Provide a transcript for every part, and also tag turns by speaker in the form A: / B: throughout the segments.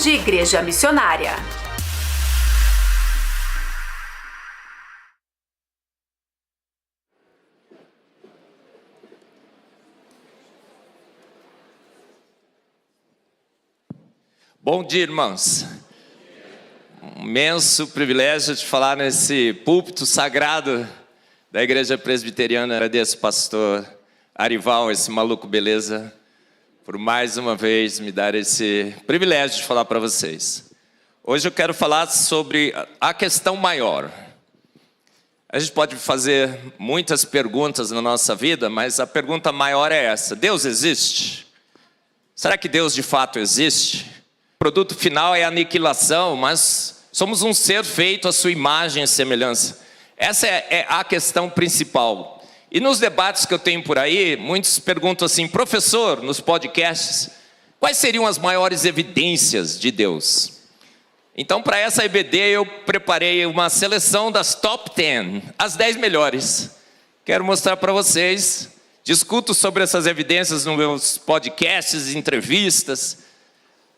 A: de Igreja Missionária.
B: Bom dia, irmãos. Um imenso privilégio de falar nesse púlpito sagrado da Igreja Presbiteriana. Agradeço ao pastor Arival, esse maluco beleza, por mais uma vez me dar esse privilégio de falar para vocês. Hoje eu quero falar sobre a questão maior. A gente pode fazer muitas perguntas na nossa vida, mas a pergunta maior é essa: Deus existe? Será que Deus de fato existe? O produto final é a aniquilação, mas somos um ser feito à sua imagem e semelhança. Essa é a questão principal. E nos debates que eu tenho por aí, muitos perguntam assim: professor, nos podcasts, quais seriam as maiores evidências de Deus? Então, para essa EBD, eu preparei uma seleção das top 10, as 10 melhores. Quero mostrar para vocês, discuto sobre essas evidências nos meus podcasts, entrevistas,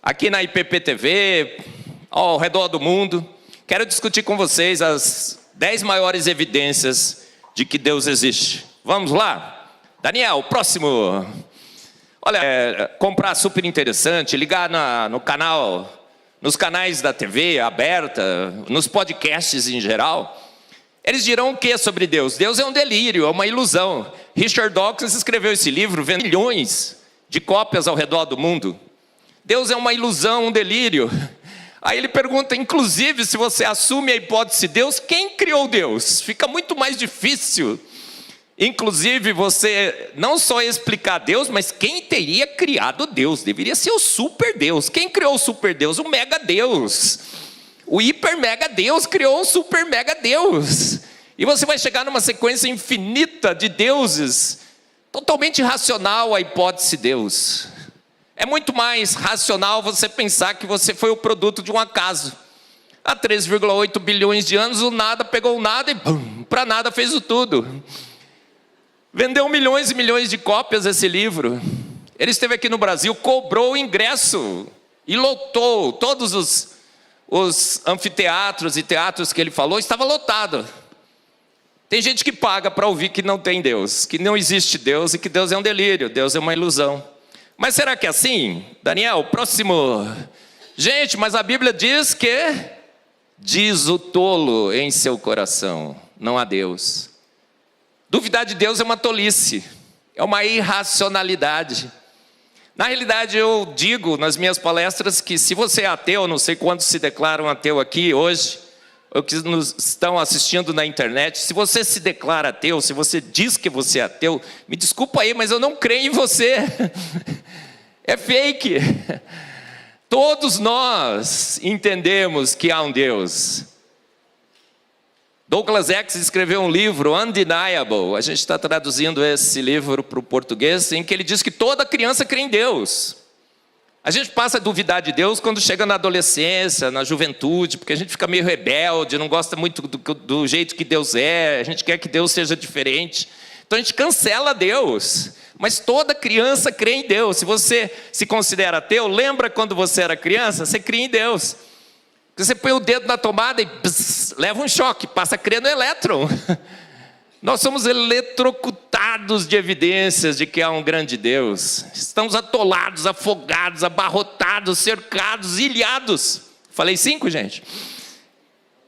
B: aqui na IPP-TV, ao redor do mundo. Quero discutir com vocês as 10 maiores evidências de que Deus existe. Vamos lá? Daniel, próximo. Olha, comprar super interessante, ligar no canal, nos canais da TV aberta, nos podcasts em geral. Eles dirão o que sobre Deus? Deus é um delírio, é uma ilusão. Richard Dawkins escreveu esse livro, vende milhões de cópias ao redor do mundo. Deus é uma ilusão, um delírio. Aí ele pergunta, inclusive, se você assume a hipótese de Deus, quem criou Deus? Fica muito mais difícil, inclusive, você não só explicar Deus, mas quem teria criado Deus? Deveria ser o super Deus. Quem criou o super Deus? O mega Deus. O hiper mega Deus criou um super mega Deus. E você vai chegar numa sequência infinita de deuses, totalmente irracional a hipótese de Deus. É muito mais racional você pensar que você foi o produto de um acaso. Há 3,8 bilhões de anos, o nada pegou o nada e para nada fez o tudo. Vendeu milhões e milhões de cópias esse livro. Ele esteve aqui no Brasil, cobrou o ingresso e lotou todos os anfiteatros e teatros que ele falou, estava lotado. Tem gente que paga para ouvir que não tem Deus, que não existe Deus e que Deus é um delírio, Deus é uma ilusão. Mas será que é assim? Daniel, próximo. Gente, mas a Bíblia diz que diz o tolo em seu coração, não há Deus. Duvidar de Deus é uma tolice, é uma irracionalidade. Na realidade, eu digo nas minhas palestras que se você é ateu, não sei quantos se declaram ateu aqui hoje, ou que nos estão assistindo na internet, se você se declara ateu, se você diz que você é ateu, me desculpa aí, mas eu não creio em você. É fake. Todos nós entendemos que há um Deus. Douglas X escreveu um livro, Undeniable, a gente está traduzindo esse livro para o português, em que ele diz que toda criança crê em Deus. A gente passa a duvidar de Deus quando chega na adolescência, na juventude, porque a gente fica meio rebelde, não gosta muito do jeito que Deus é, a gente quer que Deus seja diferente. Então a gente cancela Deus. Mas toda criança crê em Deus. Se você se considera ateu, lembra quando você era criança? Você cria em Deus. Você põe o dedo na tomada e leva um choque, passa a crer no elétron. Nós somos eletrocutados de evidências de que há um grande Deus. Estamos atolados, afogados, abarrotados, cercados, ilhados. Falei 5, gente?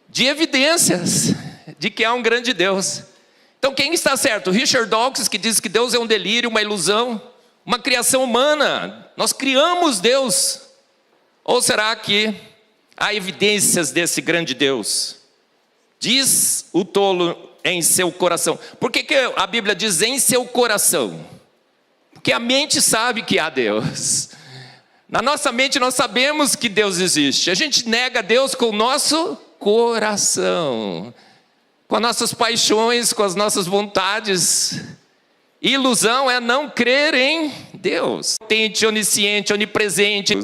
B: De evidências de que há um grande Deus. Então quem está certo? Richard Dawkins, que diz que Deus é um delírio, uma ilusão, uma criação humana. Nós criamos Deus. Ou será que há evidências desse grande Deus? Diz o tolo em seu coração. Por que a Bíblia diz em seu coração? Porque a mente sabe que há Deus. Na nossa mente nós sabemos que Deus existe. A gente nega Deus com o nosso coração, com as nossas paixões, com as nossas vontades. Ilusão é não crer em Deus. Potente, onisciente, onipresente.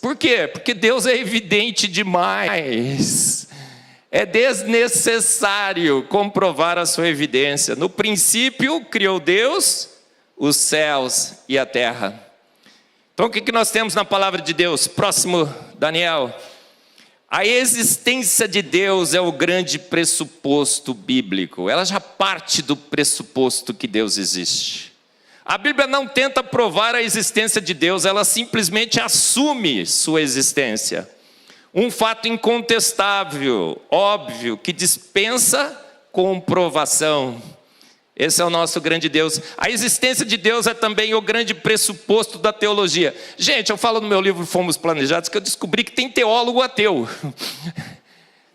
B: Por quê? Porque Deus é evidente demais. É desnecessário comprovar a sua evidência. No princípio, criou Deus os céus e a terra. Então, o que nós temos na palavra de Deus? Próximo, Daniel, a existência de Deus é o grande pressuposto bíblico. Ela já parte do pressuposto que Deus existe. A Bíblia não tenta provar a existência de Deus, ela simplesmente assume sua existência. Um fato incontestável, óbvio, que dispensa comprovação. Esse é o nosso grande Deus. A existência de Deus é também o grande pressuposto da teologia. Gente, eu falo no meu livro Fomos Planejados que eu descobri que tem teólogo ateu.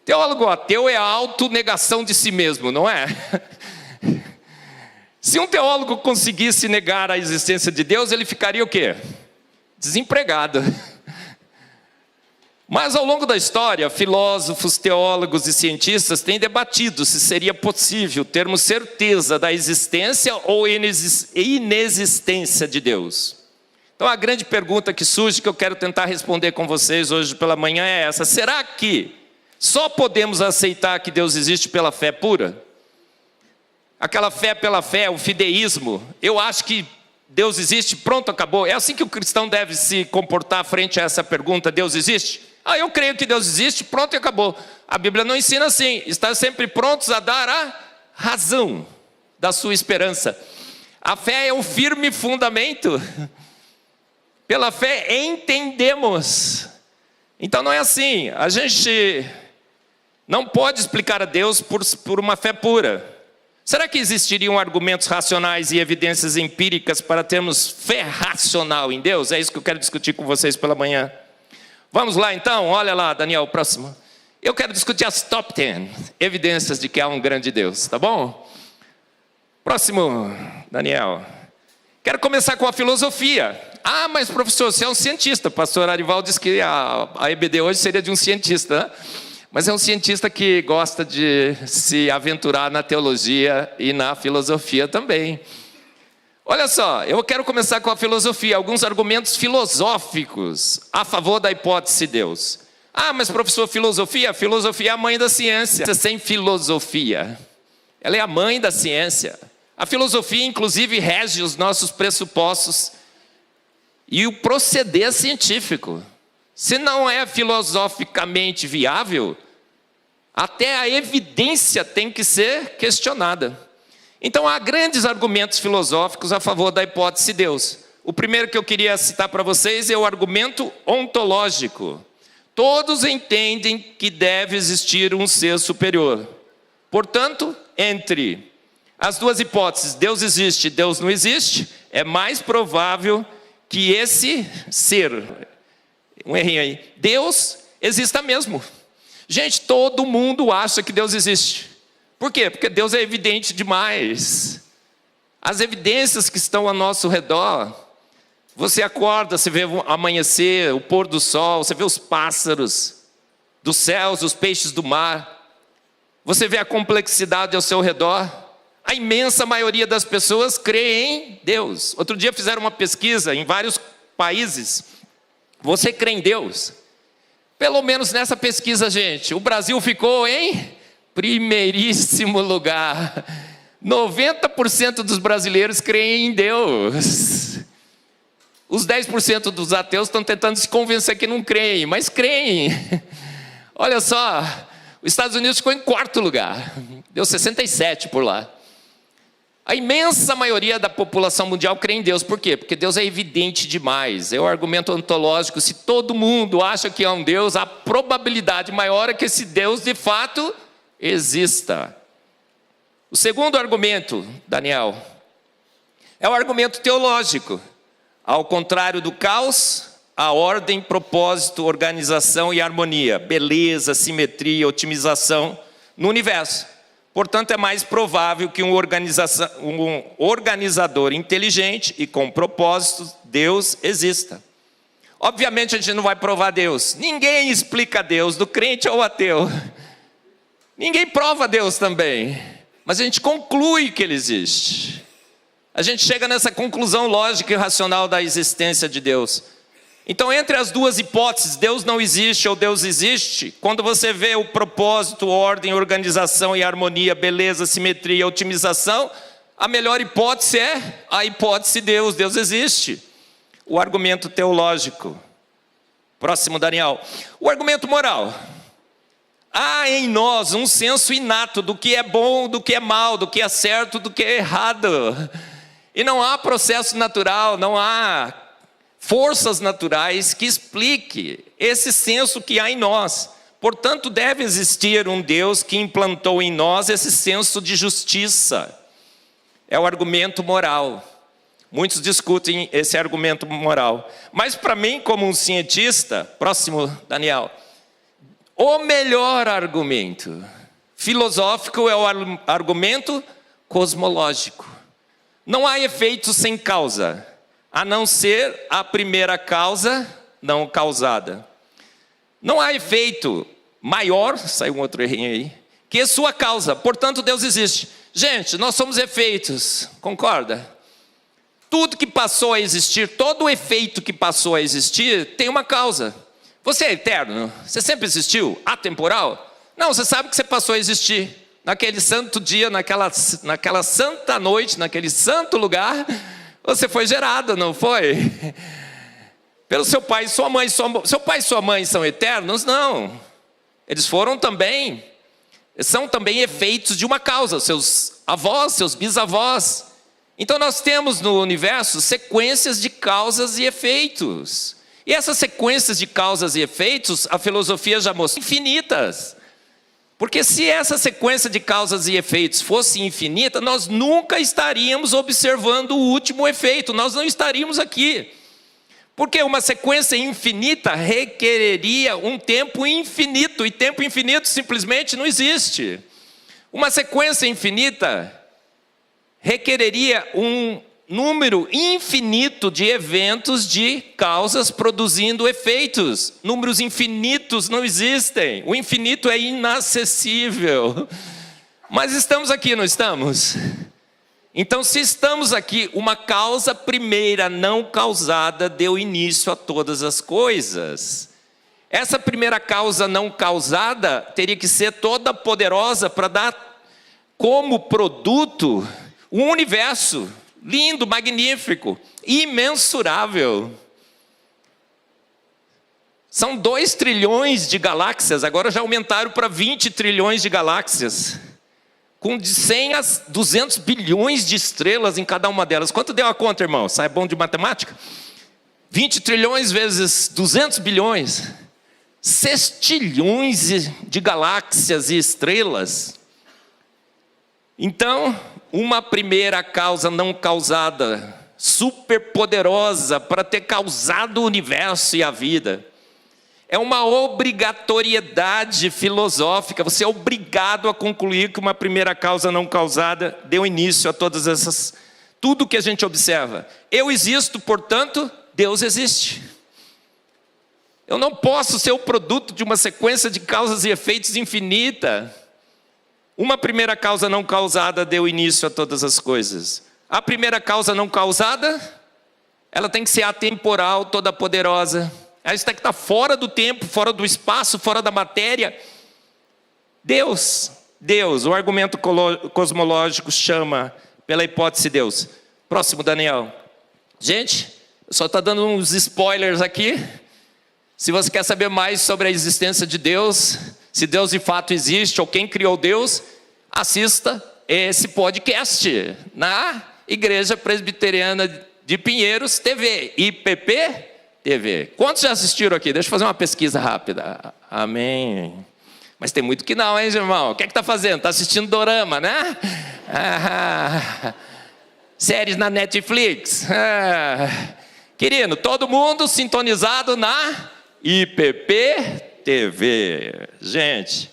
B: Teólogo ateu é a autonegação de si mesmo, não é? Se um teólogo conseguisse negar a existência de Deus, ele ficaria o quê? Desempregado. Mas ao longo da história, filósofos, teólogos e cientistas têm debatido se seria possível termos certeza da existência ou inexistência de Deus. Então a grande pergunta que surge, que eu quero tentar responder com vocês hoje pela manhã é essa: será que só podemos aceitar que Deus existe pela fé pura? Aquela fé pela fé, o fideísmo, eu acho que Deus existe, pronto, acabou. É assim que o cristão deve se comportar frente a essa pergunta: Deus existe? Eu creio que Deus existe, pronto e acabou. A Bíblia não ensina assim. Está sempre prontos a dar a razão da sua esperança. A fé é um firme fundamento. Pela fé entendemos. Então não é assim. A gente não pode explicar a Deus por uma fé pura. Será que existiriam argumentos racionais e evidências empíricas para termos fé racional em Deus? É isso que eu quero discutir com vocês pela manhã. Vamos lá então, olha lá, Daniel, próximo. Eu quero discutir as top 10 evidências de que há um grande Deus, tá bom? Próximo, Daniel. Quero começar com a filosofia. Mas professor, você é um cientista. O pastor Arival disse que a EBD hoje seria de um cientista, né? Mas é um cientista que gosta de se aventurar na teologia e na filosofia também. Olha só, eu quero começar com a filosofia, alguns argumentos filosóficos a favor da hipótese de Deus. Mas professor, filosofia é a mãe da ciência. Sem filosofia, ela é a mãe da ciência. A filosofia, inclusive, rege os nossos pressupostos e o proceder científico. Se não é filosoficamente viável, até a evidência tem que ser questionada. Então há grandes argumentos filosóficos a favor da hipótese de Deus. O primeiro que eu queria citar para vocês é o argumento ontológico. Todos entendem que deve existir um ser superior. Portanto, entre as duas hipóteses, Deus existe e Deus não existe, é mais provável que esse ser, um errinho aí, Deus exista mesmo. Gente, todo mundo acha que Deus existe. Por quê? Porque Deus é evidente demais. As evidências que estão ao nosso redor, você acorda, você vê o amanhecer, o pôr do sol, você vê os pássaros dos céus, os peixes do mar, você vê a complexidade ao seu redor. A imensa maioria das pessoas crê em Deus. Outro dia fizeram uma pesquisa em vários países. Você crê em Deus? Pelo menos nessa pesquisa, gente, o Brasil ficou em primeiríssimo lugar. 90% dos brasileiros creem em Deus. Os 10% dos ateus estão tentando se convencer que não creem, mas creem. Olha só, os Estados Unidos ficou em 4º lugar, deu 67 por lá. A imensa maioria da população mundial crê em Deus. Por quê? Porque Deus é evidente demais. É o argumento ontológico. Se todo mundo acha que há um Deus, a probabilidade maior é que esse Deus de fato exista. O segundo argumento, Daniel, é o argumento teológico. Ao contrário do caos, a ordem, propósito, organização e harmonia, beleza, simetria, otimização no universo. Portanto, é mais provável que um organizador inteligente e com propósitos, Deus exista. Obviamente a gente não vai provar Deus. Ninguém explica Deus, do crente ao ateu. Ninguém prova Deus também. Mas a gente conclui que Ele existe. A gente chega nessa conclusão lógica e racional da existência de Deus. Então, entre as duas hipóteses, Deus não existe ou Deus existe, quando você vê o propósito, ordem, organização e harmonia, beleza, simetria, otimização, a melhor hipótese é a hipótese de Deus. Deus existe. O argumento teológico. Próximo, Daniel. O argumento moral. Há em nós um senso inato do que é bom, do que é mal, do que é certo, do que é errado. E não há processo natural, não há forças naturais que explique esse senso que há em nós. Portanto, deve existir um Deus que implantou em nós esse senso de justiça. É o argumento moral. Muitos discutem esse argumento moral. Mas para mim, como um cientista, próximo, Daniel, o melhor argumento filosófico é o argumento cosmológico. Não há efeito sem causa, a não ser a primeira causa não causada. Não há efeito maior, saiu um outro errinho aí, que sua causa, portanto Deus existe. Gente, nós somos efeitos, concorda? Tudo que passou a existir, todo efeito que passou a existir, tem uma causa. Você é eterno? Você sempre existiu? Atemporal? Não, você sabe que você passou a existir. Naquele santo dia, naquela santa noite, naquele santo lugar, você foi gerado, não foi? Pelo seu pai e sua mãe. Seu pai e sua mãe são eternos? Não. Eles são também efeitos de uma causa. Seus avós, seus bisavós. Então nós temos no universo sequências de causas e efeitos. E essas sequências de causas e efeitos, a filosofia já mostrou, infinitas. Porque se essa sequência de causas e efeitos fosse infinita, nós nunca estaríamos observando o último efeito, nós não estaríamos aqui. Porque uma sequência infinita requereria um tempo infinito, e tempo infinito simplesmente não existe. Uma sequência infinita requereria um número infinito de eventos, de causas produzindo efeitos. Números infinitos não existem. O infinito é inacessível. Mas estamos aqui, não estamos? Então, se estamos aqui, uma causa primeira não causada deu início a todas as coisas. Essa primeira causa não causada teria que ser toda poderosa para dar como produto um universo lindo, magnífico, imensurável. São 2 trilhões de galáxias, agora já aumentaram para 20 trilhões de galáxias. Com de 100 a 200 bilhões de estrelas em cada uma delas. Quanto deu a conta, irmão? Sai bom de matemática? 20 trilhões vezes 200 bilhões. Sextilhões de galáxias e estrelas. Então, uma primeira causa não causada, superpoderosa para ter causado o universo e a vida. É uma obrigatoriedade filosófica, você é obrigado a concluir que uma primeira causa não causada deu início a todas essas, tudo que a gente observa. Eu existo, portanto, Deus existe. Eu não posso ser o produto de uma sequência de causas e efeitos infinita. Uma primeira causa não causada deu início a todas as coisas. A primeira causa não causada, ela tem que ser atemporal, toda poderosa. Ela tem que estar fora do tempo, fora do espaço, fora da matéria. Deus, o argumento cosmológico chama pela hipótese Deus. Próximo, Daniel. Gente, eu só estou dando uns spoilers aqui. Se você quer saber mais sobre a existência de Deus, se Deus de fato existe ou quem criou Deus, assista esse podcast na Igreja Presbiteriana de Pinheiros TV, IPP TV. Quantos já assistiram aqui? Deixa eu fazer uma pesquisa rápida. Amém. Mas tem muito que não, hein, irmão? O que é que está fazendo? Está assistindo dorama, né? Séries na Netflix. Querido, todo mundo sintonizado na IPP TV. Gente.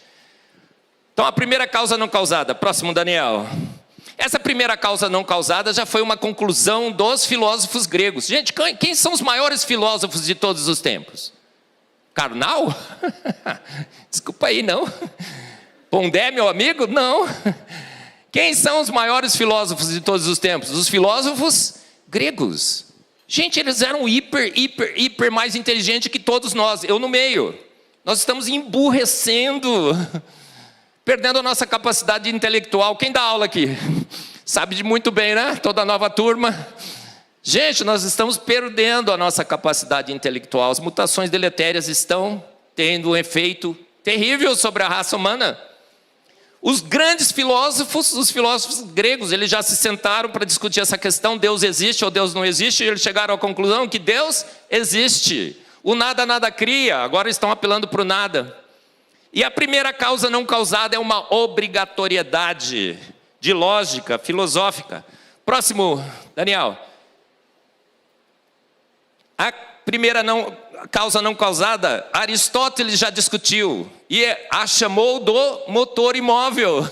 B: Então a primeira causa não causada. Próximo, Daniel. Essa primeira causa não causada já foi uma conclusão dos filósofos gregos. Gente, quem são os maiores filósofos de todos os tempos? Karnal? Desculpa aí, não. Pondé, meu amigo? Não. Quem são os maiores filósofos de todos os tempos? Os filósofos gregos. Gente, eles eram hiper mais inteligentes que todos nós. Eu no meio. Nós estamos emburrecendo, perdendo a nossa capacidade intelectual. Quem dá aula aqui? Sabe de muito bem, né? Toda a nova turma. Gente, nós estamos perdendo a nossa capacidade intelectual. As mutações deletérias estão tendo um efeito terrível sobre a raça humana. Os grandes filósofos, os filósofos gregos, eles já se sentaram para discutir essa questão: Deus existe ou Deus não existe, e eles chegaram à conclusão que Deus existe. O nada, nada cria, agora estão apelando para o nada. E a primeira causa não causada é uma obrigatoriedade de lógica filosófica. Próximo, Daniel. A primeira causa não causada, Aristóteles já discutiu e a chamou do motor imóvel,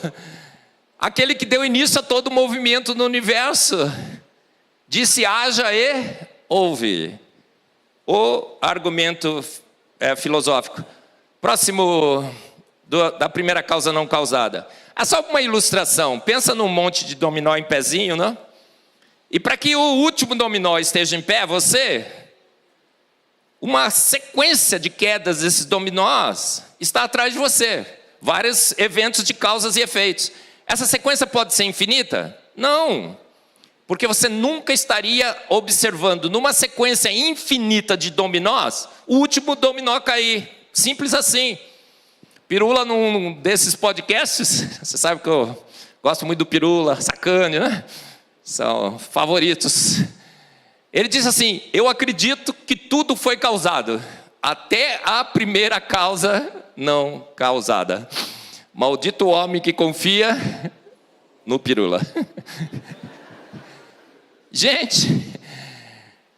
B: aquele que deu início a todo o movimento no universo. Disse: haja e houve. O argumento filosófico. Próximo da primeira causa não causada. Só uma ilustração. Pensa num monte de dominó em pezinho, né? E para que o último dominó esteja em pé, uma sequência de quedas desses dominós está atrás de você. Vários eventos de causas e efeitos. Essa sequência pode ser infinita? Não. Porque você nunca estaria observando numa sequência infinita de dominós o último dominó cair. Simples assim. Pirula, num desses podcasts, você sabe que eu gosto muito do Pirula, Sacani, né? São favoritos. Ele diz assim: eu acredito que tudo foi causado, até a primeira causa não causada. Maldito homem que confia no Pirula. Gente,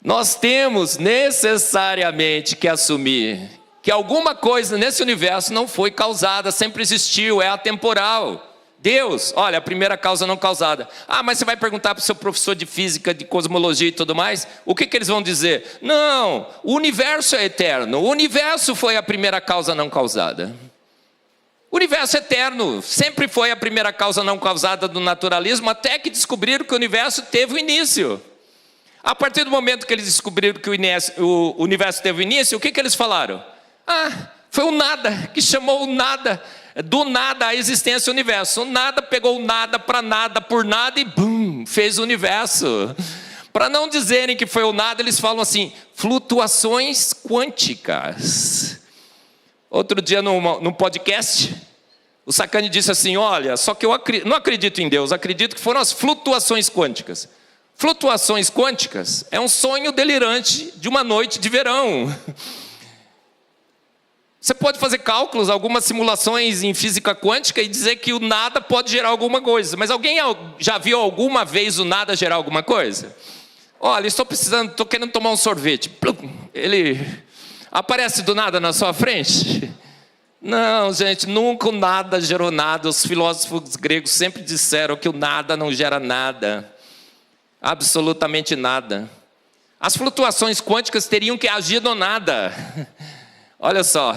B: nós temos necessariamente que assumir que alguma coisa nesse universo não foi causada, sempre existiu, é atemporal. Deus, olha, a primeira causa não causada. Mas você vai perguntar para o seu professor de física, de cosmologia e tudo mais, o que eles vão dizer? Não, o universo é eterno, o universo foi a primeira causa não causada. O universo é eterno, sempre foi a primeira causa não causada do naturalismo, até que descobriram que o universo teve um início. A partir do momento que eles descobriram que o universo teve um início, o que eles falaram? Foi o nada, que chamou o nada, do nada a existência do universo. O nada pegou o nada para nada, por nada e bum, fez o universo. Para não dizerem que foi o nada, eles falam assim: flutuações quânticas. Outro dia num podcast, o Sacani disse assim: olha, só que eu não acredito em Deus, acredito que foram as flutuações quânticas. Flutuações quânticas é um sonho delirante de uma noite de verão. Você pode fazer cálculos, algumas simulações em física quântica e dizer que o nada pode gerar alguma coisa. Mas alguém já viu alguma vez o nada gerar alguma coisa? Olha, estou querendo tomar um sorvete. Ele aparece do nada na sua frente? Não, gente, nunca o nada gerou nada. Os filósofos gregos sempre disseram que o nada não gera nada. Absolutamente nada. As flutuações quânticas teriam que agir no nada. Olha só,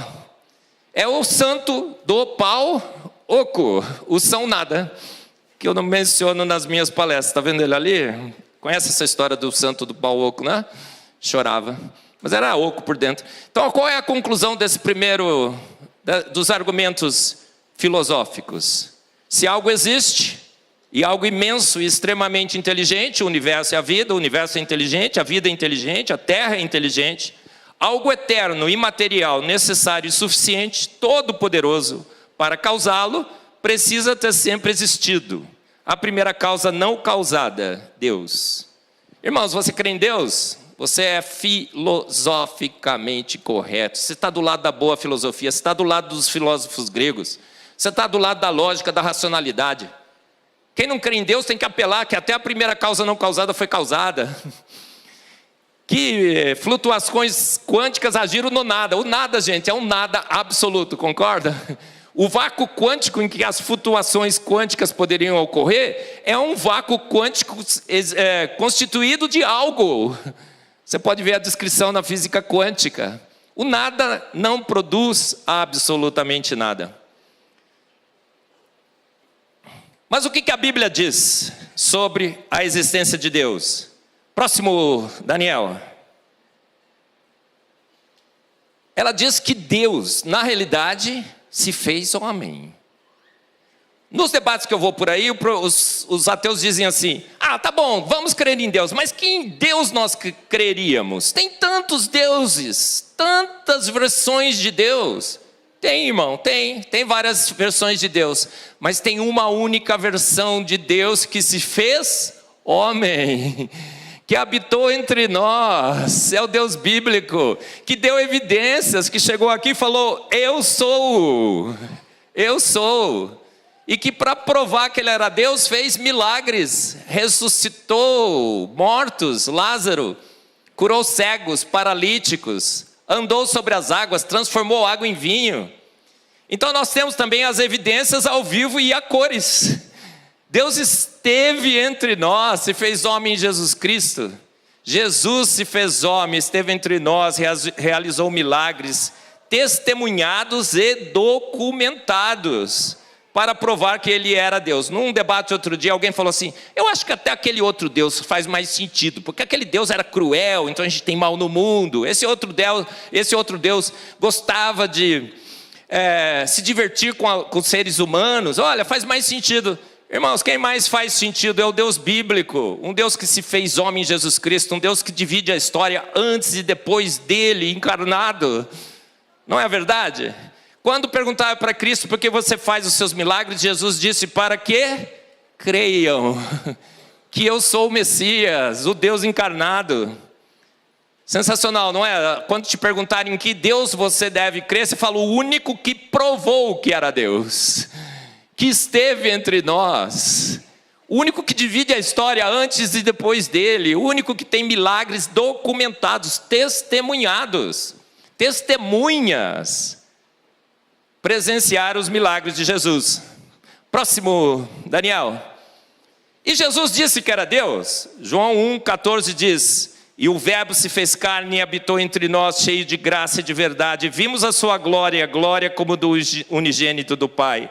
B: é o santo do pau oco, o São Nada, que eu não menciono nas minhas palestras. Está vendo ele ali? Conhece essa história do santo do pau oco, né? Chorava, mas era oco por dentro. Então, qual é a conclusão desse primeiro, dos argumentos filosóficos? Se algo existe, e algo imenso e extremamente inteligente, o universo é a vida, o universo é inteligente, a vida é inteligente, a terra é inteligente, algo eterno, imaterial, necessário e suficiente, todo-poderoso para causá-lo, precisa ter sempre existido. A primeira causa não causada, Deus. Irmãos, você crê em Deus? Você é filosoficamente correto. Você está do lado da boa filosofia, você está do lado dos filósofos gregos, você está do lado da lógica, da racionalidade. Quem não crê em Deus tem que apelar que até a primeira causa não causada foi causada. Que flutuações quânticas agiram no nada. O nada, gente, é um nada absoluto, concorda? O vácuo quântico em que as flutuações quânticas poderiam ocorrer é um vácuo quântico constituído de algo. Você pode ver a descrição na física quântica. O nada não produz absolutamente nada. Mas o que a Bíblia diz sobre a existência de Deus? Próximo, Daniel. Ela diz que Deus, na realidade, se fez homem. Nos debates que eu vou por aí, os ateus dizem assim: ah, tá bom, vamos crer em Deus, mas que em Deus nós creríamos? Tem tantos deuses, tantas versões de Deus. Tem, irmão, tem várias versões de Deus, mas tem uma única versão de Deus que se fez homem, que habitou entre nós, é o Deus bíblico, que deu evidências, que chegou aqui e falou: eu sou, e que para provar que ele era Deus, fez milagres, ressuscitou mortos, Lázaro, curou cegos, paralíticos, andou sobre as águas, transformou água em vinho. Então nós temos também as evidências ao vivo e a cores. Deus esteve entre nós, se fez homem em Jesus Cristo. Jesus se fez homem, esteve entre nós, realizou milagres, testemunhados e documentados, para provar que ele era Deus. Num debate outro dia, alguém falou assim: eu acho que até aquele outro Deus faz mais sentido, porque aquele Deus era cruel, então a gente tem mal no mundo. Esse outro Deus gostava de se divertir com os seres humanos. Olha, faz mais sentido. Irmãos, quem mais faz sentido é o Deus bíblico, um Deus que se fez homem em Jesus Cristo, um Deus que divide a história antes e depois dele, encarnado. Não é verdade? Quando perguntaram para Cristo: por que você faz os seus milagres? Jesus disse: para que creiam que eu sou o Messias, o Deus encarnado. Sensacional, não é? Quando te perguntarem em que Deus você deve crer, você fala: o único que provou que era Deus, que esteve entre nós, o único que divide a história antes e depois dele, o único que tem milagres documentados, testemunhados, testemunhas, presenciar os milagres de Jesus. Próximo, Daniel. E Jesus disse que era Deus. João 1,14 diz: e o verbo se fez carne e habitou entre nós, cheio de graça e de verdade. Vimos a sua glória, glória como do unigênito do Pai.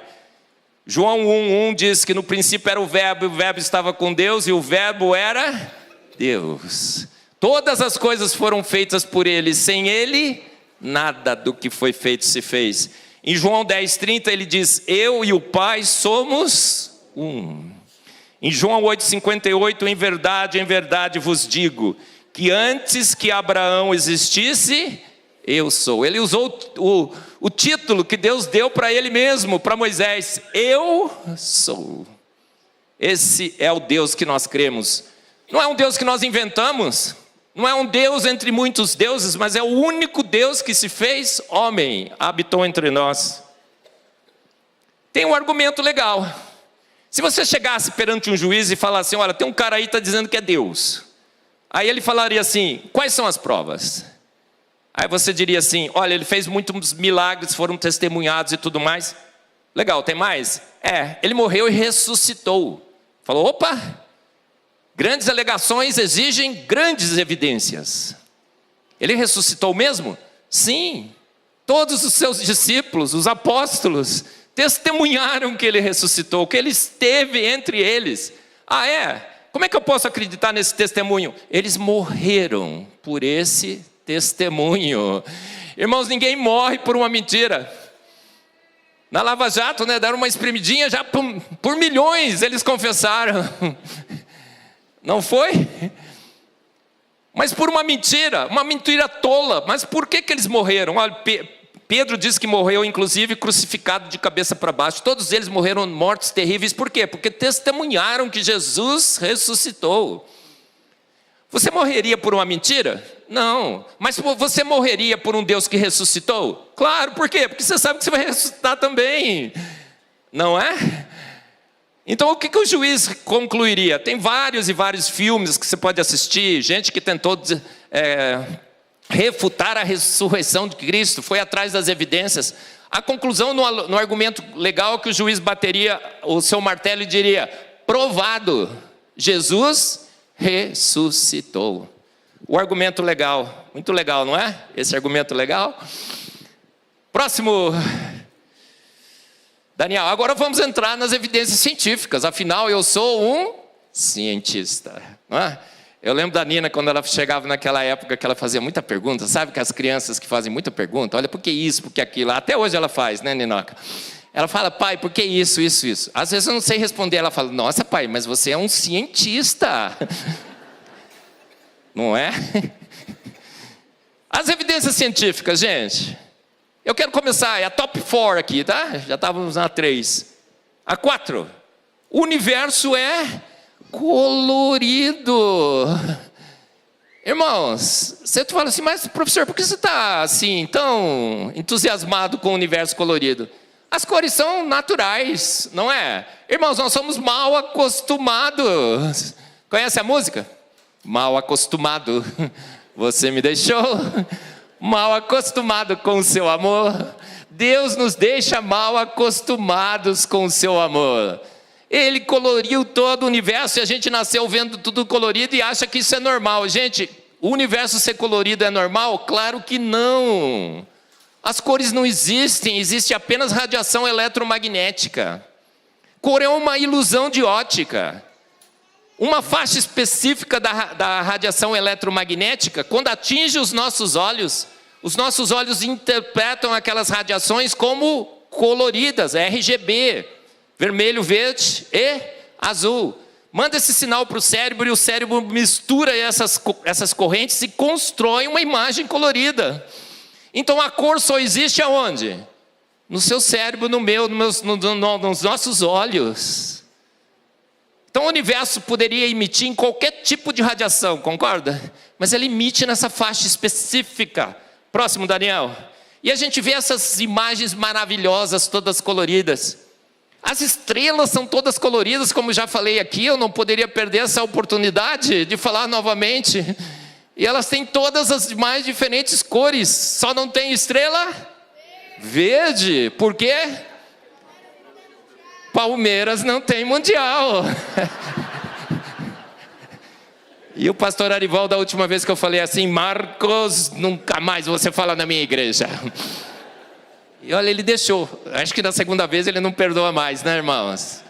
B: João 1,1 diz que no princípio era o verbo, e o verbo estava com Deus, e o verbo era Deus. Todas as coisas foram feitas por ele, sem ele, nada do que foi feito se fez. Em João 10,30 ele diz: eu e o Pai somos um. Em João 8,58, em verdade vos digo, que antes que Abraão existisse, eu sou. Ele usou o título que Deus deu para ele mesmo, para Moisés: eu sou. Esse é o Deus que nós cremos. Não é um Deus que nós inventamos, não é um Deus entre muitos deuses, mas é o único Deus que se fez homem, habitou entre nós. Tem um argumento legal. Se você chegasse perante um juiz e falasse: olha, tem um cara aí que está dizendo que é Deus. Aí ele falaria assim: quais são as provas? Aí você diria assim: olha, ele fez muitos milagres, foram testemunhados e tudo mais. Legal, tem mais? Ele morreu e ressuscitou. Falou: opa! Grandes alegações exigem grandes evidências. Ele ressuscitou mesmo? Sim. Todos os seus discípulos, os apóstolos, testemunharam que ele ressuscitou, que ele esteve entre eles. Ah, é? Como é que eu posso acreditar nesse testemunho? Eles morreram por esse testemunho. Irmãos, ninguém morre por uma mentira. Na Lava Jato, deram uma espremidinha, já por milhões eles confessaram. Não foi? Mas por uma mentira tola. Mas por que eles morreram? Olha, Pedro diz que morreu, inclusive, crucificado de cabeça para baixo. Todos eles morreram mortes terríveis. Por quê? Porque testemunharam que Jesus ressuscitou. Você morreria por uma mentira? Não. Mas você morreria por um Deus que ressuscitou? Claro, por quê? Porque você sabe que você vai ressuscitar também. Não é? Então o que o juiz concluiria? Tem vários e vários filmes que você pode assistir, gente que tentou refutar a ressurreição de Cristo, foi atrás das evidências. A conclusão no argumento legal é que o juiz bateria o seu martelo e diria: provado, Jesus ressuscitou. O argumento legal, muito legal, não é? Esse argumento legal. Próximo, Daniel. Agora vamos entrar nas evidências científicas. Afinal, eu sou um cientista, não é? Eu lembro da Nina, quando ela chegava naquela época que ela fazia muita pergunta. Sabe que as crianças que fazem muita pergunta? Olha, por que isso, por que aquilo? Até hoje ela faz, né, Ninoca? Ela fala, pai, por que isso, isso, isso? Às vezes eu não sei responder, ela fala, nossa pai, mas você é um cientista. Não é? As evidências científicas, gente. Eu quero começar, é a top 4 aqui, tá? Já estávamos na 3. A 4. O universo é colorido. Irmãos, você fala assim, mas professor, por que você está assim, tão entusiasmado com o universo colorido? As cores são naturais, não é? Irmãos, nós somos mal acostumados. Conhece a música? Mal acostumado, você me deixou mal acostumado com o seu amor. Deus nos deixa mal acostumados com o seu amor. Ele coloriu todo o universo e a gente nasceu vendo tudo colorido e acha que isso é normal. Gente, o universo ser colorido é normal? Claro que não. As cores não existem, existe apenas radiação eletromagnética. Cor é uma ilusão de ótica. Uma faixa específica da radiação eletromagnética, quando atinge os nossos olhos interpretam aquelas radiações como coloridas, RGB, vermelho, verde e azul. Manda esse sinal para o cérebro e o cérebro mistura essas correntes e constrói uma imagem colorida. Então a cor só existe aonde? No seu cérebro, no meu, nos nossos olhos. Então o universo poderia emitir em qualquer tipo de radiação, concorda? Mas ele emite nessa faixa específica. Próximo, Daniel. E a gente vê essas imagens maravilhosas, todas coloridas. As estrelas são todas coloridas, como já falei aqui, eu não poderia perder essa oportunidade de falar novamente. E elas têm todas as mais diferentes cores, só não tem estrela verde. Por quê? Palmeiras não tem mundial. E o pastor Arival, da última vez que eu falei assim, Marcos, nunca mais você fala na minha igreja. E olha, ele deixou. Acho que da segunda vez ele não perdoa mais, né, irmãos?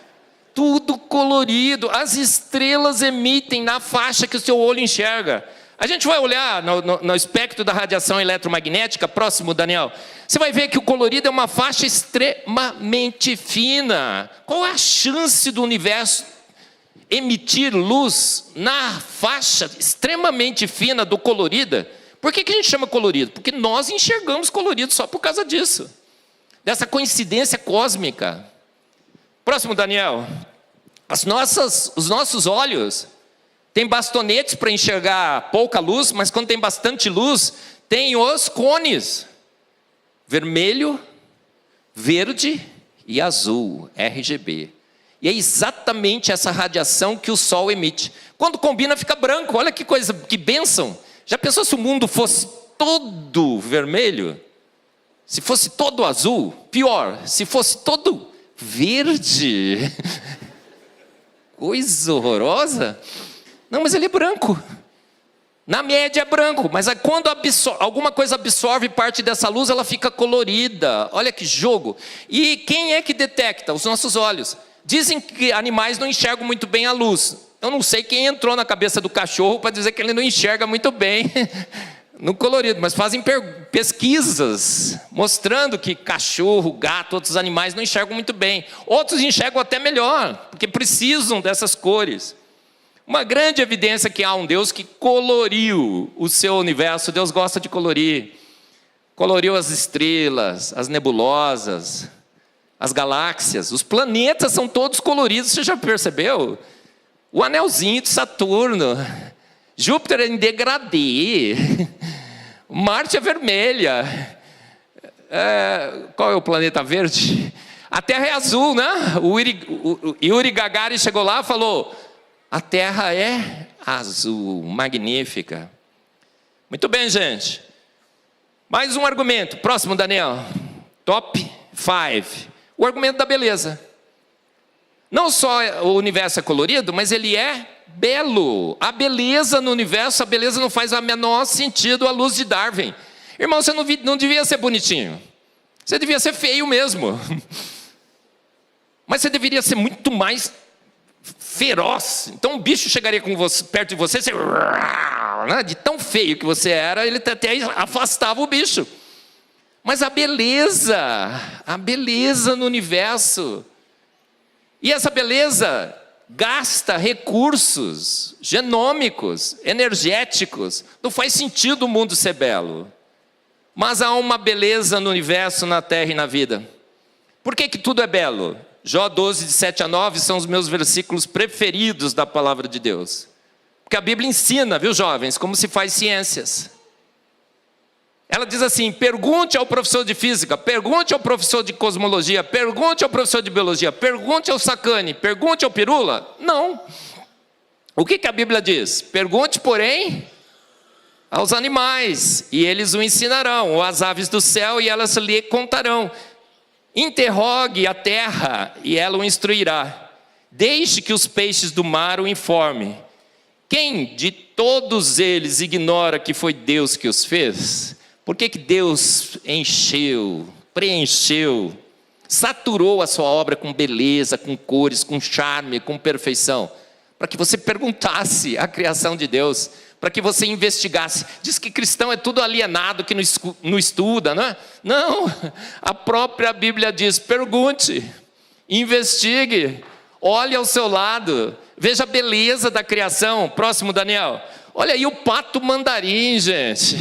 B: Tudo colorido. As estrelas emitem na faixa que o seu olho enxerga. A gente vai olhar no espectro da radiação eletromagnética, próximo, Daniel. Você vai ver que o colorido é uma faixa extremamente fina. Qual é a chance do universo emitir luz na faixa extremamente fina do colorida? Por que a gente chama colorido? Porque nós enxergamos colorido só por causa disso. Dessa coincidência cósmica. Próximo, Daniel. Os nossos olhos têm bastonetes para enxergar pouca luz, mas quando tem bastante luz, tem os cones. Vermelho, verde e azul, RGB. E é exatamente essa radiação que o Sol emite. Quando combina, fica branco. Olha que coisa, que bênção. Já pensou se o mundo fosse todo vermelho? Se fosse todo azul? Pior, se fosse todo verde. Coisa horrorosa. Não, mas ele é branco. Na média é branco, mas quando alguma coisa absorve parte dessa luz, ela fica colorida. Olha que jogo. E quem é que detecta? Os nossos olhos. Dizem que animais não enxergam muito bem a luz. Eu não sei quem entrou na cabeça do cachorro para dizer que ele não enxerga muito bem no colorido, mas fazem pesquisas mostrando que cachorro, gato, outros animais não enxergam muito bem. Outros enxergam até melhor, porque precisam dessas cores. Uma grande evidência que há um Deus que coloriu o seu universo. Deus gosta de colorir. Coloriu as estrelas, as nebulosas, as galáxias. Os planetas são todos coloridos, você já percebeu? O anelzinho de Saturno. Júpiter é em degradê. Marte é vermelha. Qual é o planeta verde? A Terra é azul, né? O Yuri Gagarin chegou lá e falou: a Terra é azul, magnífica. Muito bem, gente. Mais um argumento. Próximo, Daniel. Top 5. O argumento da beleza. Não só o universo é colorido, mas ele é belo. A beleza no universo, a beleza não faz o menor sentido à luz de Darwin. Irmão, você não devia ser bonitinho. Você devia ser feio mesmo. Mas você deveria ser muito mais feroz. Então um bicho chegaria com você, perto de você, de tão feio que você era, ele até afastava o bicho. mas a beleza no universo. E essa beleza gasta recursos genômicos, energéticos. Não faz sentido o mundo ser belo. Mas há uma beleza no universo, na terra e na vida. Por que tudo é belo? Jó 12, de 7 a 9, são os meus versículos preferidos da palavra de Deus. Porque a Bíblia ensina, viu jovens, como se faz ciências. Ela diz assim: pergunte ao professor de física, pergunte ao professor de cosmologia, pergunte ao professor de biologia, pergunte ao Sacani, pergunte ao Pirula. Não. O que a Bíblia diz? Pergunte, porém, aos animais, e eles o ensinarão, ou às aves do céu, e elas lhe contarão. Interrogue a terra, e ela o instruirá. Deixe que os peixes do mar o informe. Quem de todos eles ignora que foi Deus que os fez? Por que Deus encheu, preencheu, saturou a sua obra com beleza, com cores, com charme, com perfeição? Para que você perguntasse a criação de Deus, para que você investigasse. Diz que cristão é tudo alienado, que não estuda, não é? Não, a própria Bíblia diz: pergunte, investigue, olhe ao seu lado, veja a beleza da criação. Próximo, Daniel. Olha aí o pato mandarim, gente.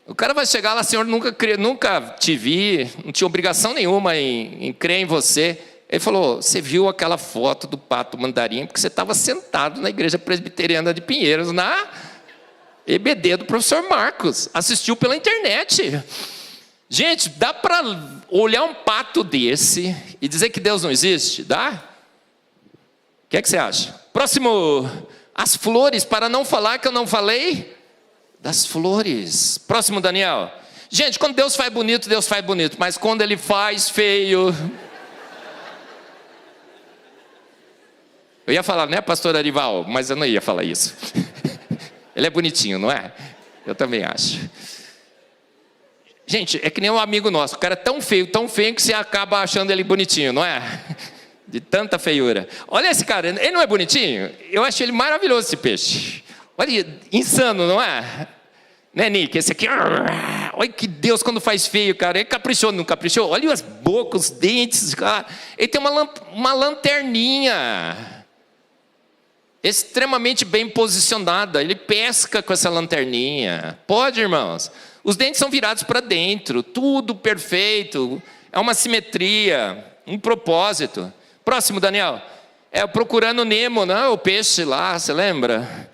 B: O cara vai chegar lá: Senhor, nunca te vi, não tinha obrigação nenhuma em crer em você. Ele falou: você viu aquela foto do pato mandarim porque você estava sentado na igreja presbiteriana de Pinheiros, na EBD do professor Marcos, assistiu pela internet. Gente, dá para olhar um pato desse e dizer que Deus não existe? Dá? O que você acha? Próximo, as flores, para não falar que eu não falei das flores. Próximo, Daniel. Gente, quando Deus faz bonito, Deus faz bonito, mas quando Ele faz feio... Eu ia falar, né, pastor Arival? Mas eu não ia falar isso. Ele é bonitinho, não é? Eu também acho. Gente, é que nem um amigo nosso. O cara é tão feio que você acaba achando ele bonitinho, não é? De tanta feiura. Olha esse cara, ele não é bonitinho? Eu acho ele maravilhoso, esse peixe. Olha, insano, não é? Né, Nick? Esse aqui... Olha que Deus quando faz feio, cara. Ele caprichou, não caprichou? Olha as bocas, os dentes, cara. Ele tem uma lanterninha extremamente bem posicionada. Ele pesca com essa lanterninha. Pode, irmãos? Os dentes são virados para dentro. Tudo perfeito. É uma simetria, um propósito. Próximo, Daniel. É o Procurando Nemo, não é? O peixe lá, você lembra?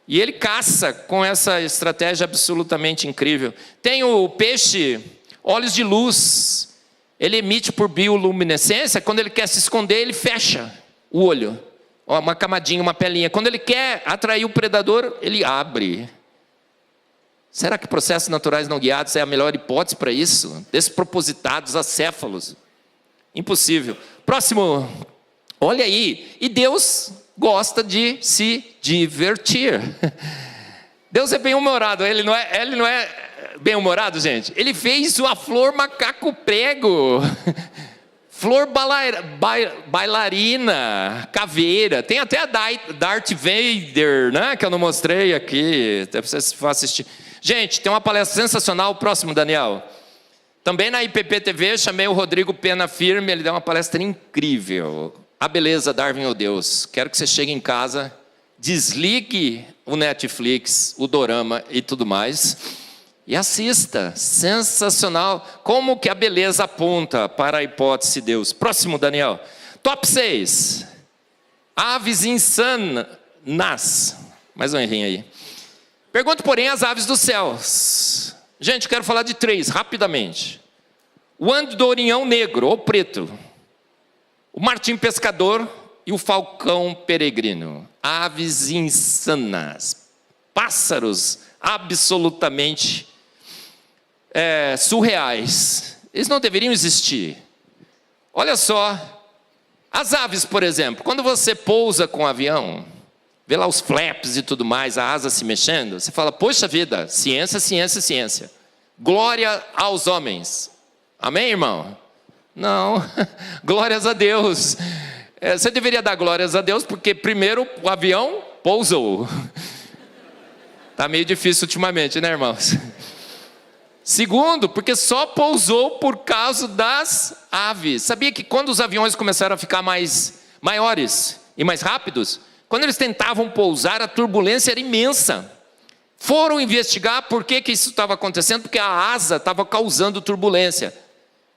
B: E ele caça com essa estratégia absolutamente incrível. Tem o peixe olhos de luz. Ele emite por bioluminescência. Quando ele quer se esconder, ele fecha o olho. Uma camadinha, uma pelinha. Quando ele quer atrair o predador, ele abre. Será que processos naturais não guiados é a melhor hipótese para isso? Despropositados, acéfalos. Impossível. Próximo. Olha aí. E Deus gosta de se divertir. Deus é bem-humorado. Ele não é bem-humorado, gente? Ele fez a flor macaco prego. Flor bailarina, caveira. Tem até a Darth Vader, né? Que eu não mostrei aqui. Até vocês vão assistir. Gente, tem uma palestra sensacional. Próximo, Daniel. Também na IPP TV, chamei o Rodrigo Pena Firme. Ele deu uma palestra incrível. A beleza, Darwin ou Deus. Quero que você chegue em casa, desligue o Netflix, o dorama e tudo mais, e assista. Sensacional. Como que a beleza aponta para a hipótese de Deus. Próximo, Daniel. Top 6. Aves insanas. Mais um errinho aí. Pergunto, porém, as aves dos céus. Gente, quero falar de 3, rapidamente. O andorinhão negro, ou preto. O martim pescador e o falcão peregrino. Aves insanas. Pássaros absolutamente surreais. Eles não deveriam existir. Olha só. As aves, por exemplo. Quando você pousa com um avião, vê lá os flaps e tudo mais, a asa se mexendo, você fala: poxa vida, ciência, ciência, ciência. Glória aos homens. Amém, irmão? Não, glórias a Deus. Você deveria dar glórias a Deus, porque primeiro o avião pousou. Está meio difícil ultimamente, né, irmãos? Segundo, porque só pousou por causa das aves. Sabia que quando os aviões começaram a ficar maiores e mais rápidos, quando eles tentavam pousar, a turbulência era imensa. Foram investigar por que isso estava acontecendo, porque a asa estava causando turbulência.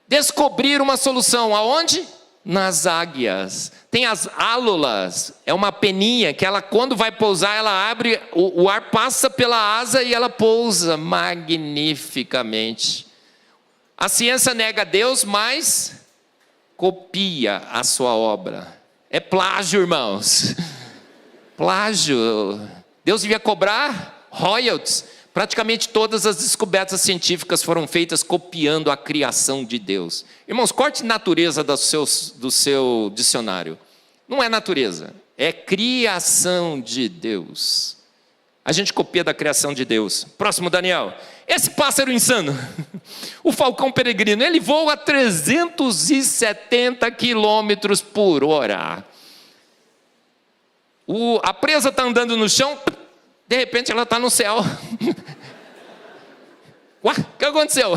B: Descobriram uma solução, aonde? Nas águias. Tem as álulas, é uma peninha que ela, quando vai pousar, ela abre, o ar passa pela asa e ela pousa magnificamente. A ciência nega Deus, mas copia a sua obra. É plágio, irmãos. Plágio. Deus devia cobrar royalties. Praticamente todas as descobertas científicas foram feitas copiando a criação de Deus. Irmãos, corte natureza do seu dicionário. Não é natureza, é criação de Deus. A gente copia da criação de Deus. Próximo, Daniel. Esse pássaro insano, o falcão peregrino, ele voa a 370 quilômetros por hora. A presa está andando no chão, de repente ela está no céu. Ué, o que aconteceu?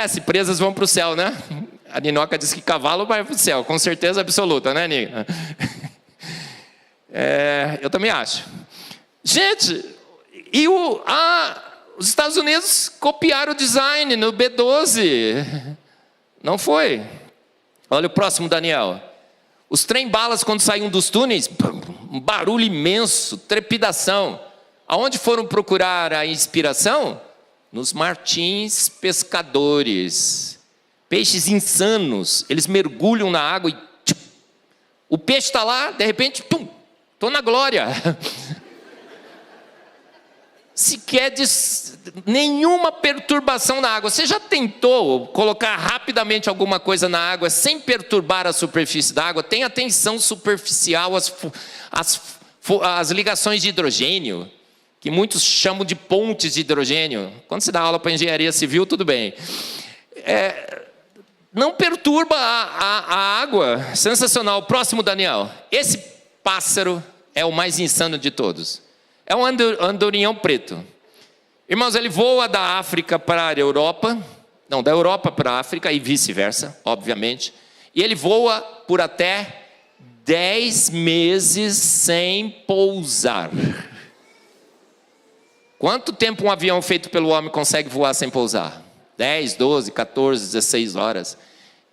B: Se presas vão para o céu, né? A Ninoca diz que cavalo vai para o céu, com certeza absoluta, né, Nina? Eu também acho. Gente, e os Estados Unidos copiaram o design no B-12. Não foi? Olha o próximo, Daniel. Os trem-balas, quando saíam dos túneis, um barulho imenso, trepidação. Aonde foram procurar a inspiração? Nos martins pescadores. Peixes insanos, eles mergulham na água e o peixe está lá, de repente, estou na glória. Sequer nenhuma perturbação na água. Você já tentou colocar rapidamente alguma coisa na água sem perturbar a superfície da água? Tem a tensão superficial, as ligações de hidrogênio, que muitos chamam de pontes de hidrogênio. Quando você dá aula para engenharia civil, tudo bem. Não perturba a água. Sensacional. Próximo, Daniel. Esse pássaro é o mais insano de todos. É um andorinhão preto. Irmãos, ele voa da África para a Europa. Não, da Europa para a África e vice-versa, obviamente. E ele voa por até 10 meses sem pousar. Quanto tempo um avião feito pelo homem consegue voar sem pousar? 10, 12, 14, 16 horas.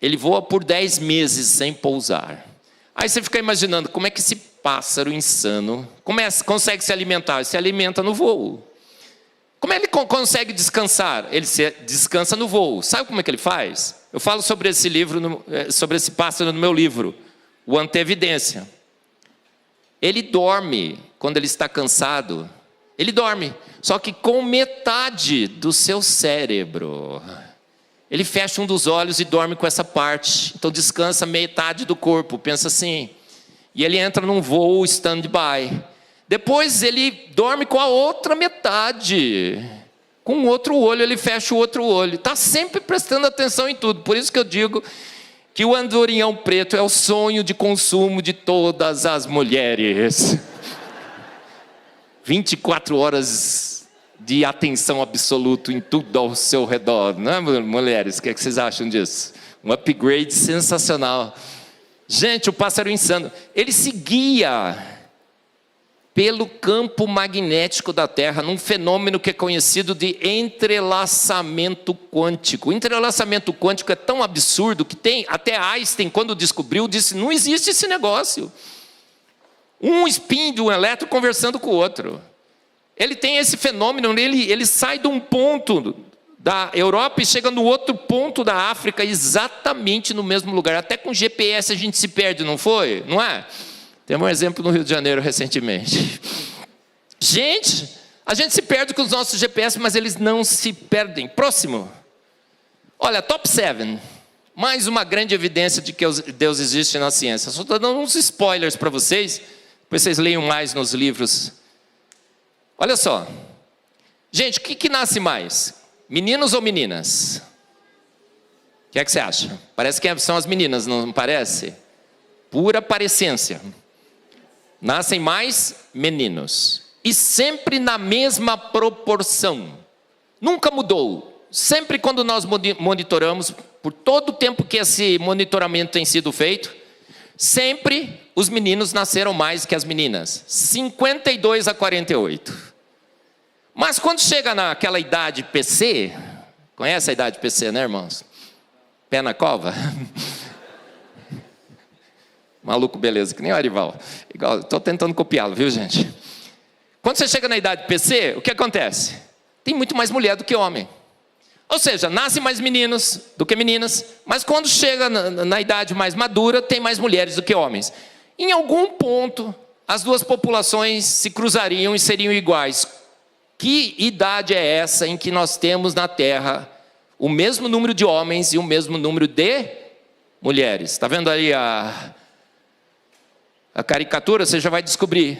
B: Ele voa por 10 meses sem pousar. Aí você fica imaginando, como é que esse pássaro insano consegue se alimentar? Ele se alimenta no voo. Como ele consegue descansar? Ele descansa no voo. Sabe como é que ele faz? Eu falo sobre esse sobre esse pássaro no meu livro, o Antevidência. Ele dorme quando ele está cansado. Ele dorme, só que com metade do seu cérebro. Ele fecha um dos olhos e dorme com essa parte. Então descansa metade do corpo, pensa assim. E ele entra num voo stand-by. Depois ele dorme com a outra metade. Com o outro olho, ele fecha o outro olho. Está sempre prestando atenção em tudo. Por isso que eu digo que o andorinhão preto é o sonho de consumo de todas as mulheres. 24 horas de atenção absoluta em tudo ao seu redor. Não é, mulheres? O que vocês acham disso? Um upgrade sensacional. Gente, o pássaro insano, ele se guia pelo campo magnético da Terra, num fenômeno que é conhecido de entrelaçamento quântico. O entrelaçamento quântico é tão absurdo que até Einstein, quando descobriu, disse, não existe esse negócio. Um spin de um elétron conversando com o outro. Ele tem esse fenômeno, ele sai de um ponto da Europa e chega no outro ponto da África, exatamente no mesmo lugar. Até com GPS a gente se perde, não foi? Não é? Temos um exemplo no Rio de Janeiro recentemente. Gente, a gente se perde com os nossos GPS, mas eles não se perdem. Próximo. Olha, top 7. Mais uma grande evidência de que Deus existe na ciência. Só estou dando uns spoilers para vocês, depois vocês leiam mais nos livros. Olha só. Gente, o que nasce mais? Meninos ou meninas? O que é que você acha? Parece que são as meninas, não parece? Pura parecência. Nascem mais meninos. E sempre na mesma proporção. Nunca mudou. Sempre quando nós monitoramos, por todo o tempo que esse monitoramento tem sido feito, sempre os meninos nasceram mais que as meninas. 52 a 48. Mas quando chega naquela idade PC, conhece a idade PC, né, irmãos? Pé na cova? Maluco, beleza, que nem o Arival. Estou tentando copiá-lo, viu, gente? Quando você chega na idade PC, o que acontece? Tem muito mais mulher do que homem. Ou seja, nascem mais meninos do que meninas, mas quando chega na idade mais madura, tem mais mulheres do que homens. Em algum ponto, as duas populações se cruzariam e seriam iguais. Que idade é essa em que nós temos na Terra o mesmo número de homens e o mesmo número de mulheres? Está vendo aí a caricatura? Você já vai descobrir.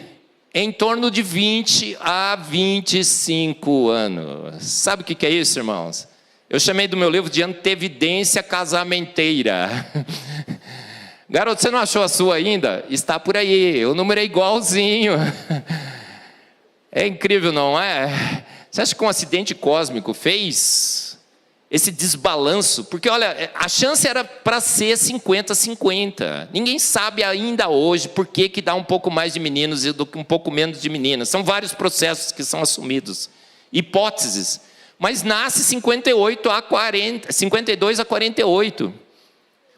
B: Em torno de 20 a 25 anos. Sabe o que é isso, irmãos? Eu chamei do meu livro de antevidência casamenteira. Garoto, você não achou a sua ainda? Está por aí, o número é igualzinho. É incrível, não é? Você acha que um acidente cósmico fez esse desbalanço? Porque olha, a chance era para ser 50-50. Ninguém sabe ainda hoje por que dá um pouco mais de meninos e um pouco menos de meninas. São vários processos que são assumidos. Hipóteses. Mas nasce 52 a 48.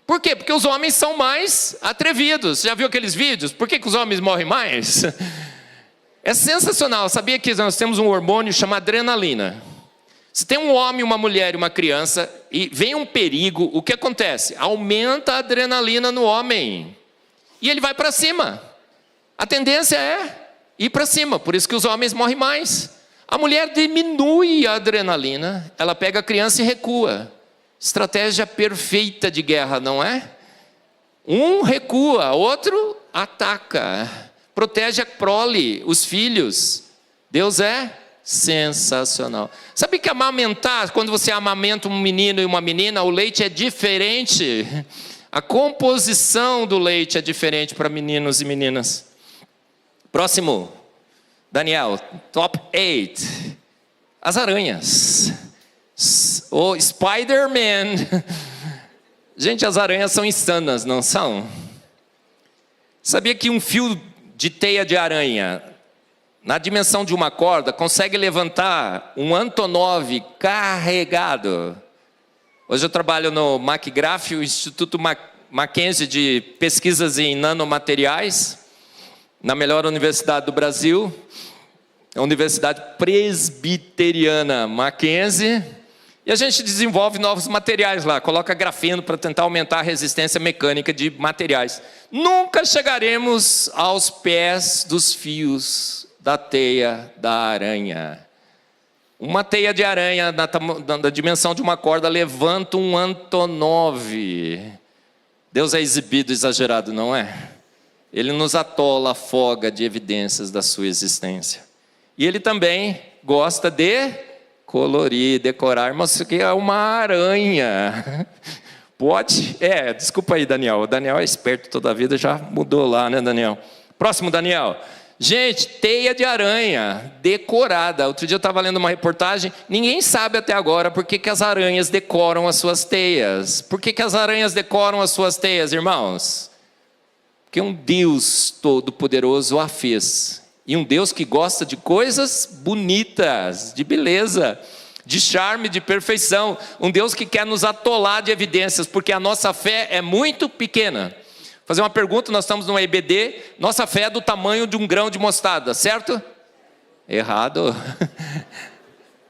B: Por quê? Porque os homens são mais atrevidos. Já viu aqueles vídeos? Por que os homens morrem mais? É sensacional. Sabia que nós temos um hormônio chamado adrenalina. Se tem um homem, uma mulher e uma criança, e vem um perigo, o que acontece? Aumenta a adrenalina no homem. E ele vai para cima. A tendência é ir para cima. Por isso que os homens morrem mais. A mulher diminui a adrenalina, ela pega a criança e recua. Estratégia perfeita de guerra, não é? Um recua, outro ataca. Protege a prole, os filhos. Deus é sensacional. Sabe que amamentar, quando você amamenta um menino e uma menina, o leite é diferente. A composição do leite é diferente para meninos e meninas. Próximo. Daniel, top 8. As aranhas. O Spider-Man. Gente, as aranhas são insanas, não são? Sabia que um fio de teia de aranha, na dimensão de uma corda, consegue levantar um Antonov carregado? Hoje eu trabalho no McGrath, o Instituto Mackenzie de Pesquisas em Nanomateriais, na melhor universidade do Brasil, a Universidade Presbiteriana Mackenzie, e a gente desenvolve novos materiais lá, coloca grafeno para tentar aumentar a resistência mecânica de materiais. Nunca chegaremos aos pés dos fios da teia da aranha. Uma teia de aranha da dimensão de uma corda levanta um Antonov. Deus é exibido, exagerado, não é? Ele nos atola, afoga de evidências da sua existência. E ele também gosta de colorir, decorar. Mas isso aqui é uma aranha. Pode? Desculpa aí, Daniel. O Daniel é esperto toda a vida, já mudou lá, né, Daniel? Próximo, Daniel. Gente, teia de aranha, decorada. Outro dia eu estava lendo uma reportagem, ninguém sabe até agora por que as aranhas decoram as suas teias. Por que as aranhas decoram as suas teias, irmãos? Porque um Deus todo-poderoso a fez. E um Deus que gosta de coisas bonitas, de beleza, de charme, de perfeição. Um Deus que quer nos atolar de evidências, porque a nossa fé é muito pequena. Vou fazer uma pergunta, nós estamos no EBD, nossa fé é do tamanho de um grão de mostarda, certo? Errado.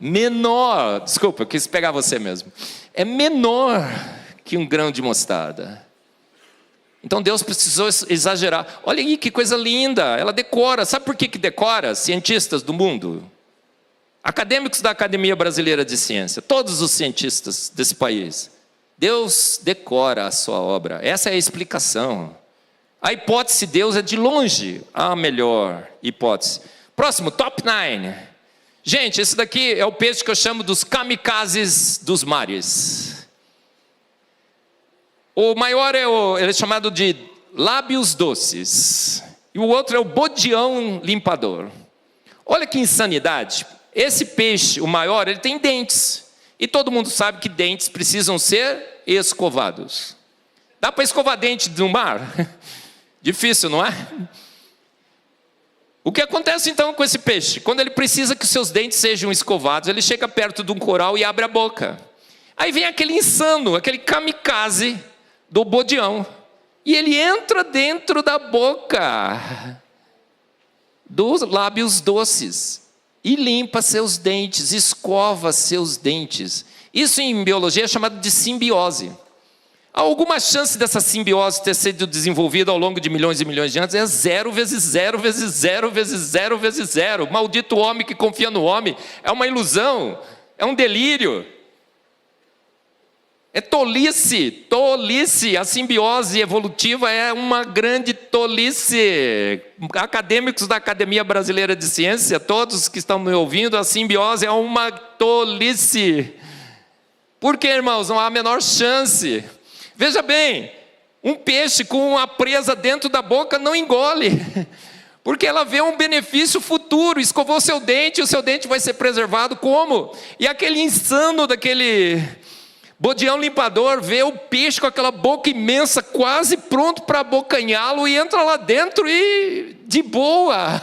B: Menor, desculpa, eu quis pegar você mesmo. É menor que um grão de mostarda. Então Deus precisou exagerar. Olha aí que coisa linda, ela decora. Sabe por que decora? Cientistas do mundo, acadêmicos da Academia Brasileira de Ciência, todos os cientistas desse país. Deus decora a sua obra. Essa é a explicação. A hipótese de Deus é de longe a melhor hipótese. Próximo, top 9. Gente, esse daqui é o peixe que eu chamo dos kamikazes dos mares. O maior ele é chamado de lábios doces. E o outro é o bodião limpador. Olha que insanidade. esse peixe, o maior, ele tem dentes. E todo mundo sabe que dentes precisam ser escovados. Dá para escovar dente no mar? Difícil, não é? O que acontece então com esse peixe? Quando ele precisa que os seus dentes sejam escovados, ele chega perto de um coral e abre a boca. Aí vem aquele insano, aquele kamikaze do bodião. E ele entra dentro da boca dos lábios doces e limpa seus dentes, escova seus dentes. Isso em biologia é chamado de simbiose. Há alguma chance dessa simbiose ter sido desenvolvida ao longo de milhões e milhões de anos? É 0 vezes 0 vezes 0 vezes 0 vezes 0. Maldito homem que confia no homem. É uma ilusão, é um delírio. É tolice, tolice. A simbiose evolutiva é uma grande tolice. Acadêmicos da Academia Brasileira de Ciência, todos que estão me ouvindo, a simbiose é uma tolice. Por quê, irmãos? Não há a menor chance. Veja bem, um peixe com uma presa dentro da boca não engole, porque ela vê um benefício futuro, escovou seu dente, o seu dente vai ser preservado, como? E aquele insano daquele bodião limpador vê o peixe com aquela boca imensa, quase pronto para abocanhá-lo, e entra lá dentro e de boa.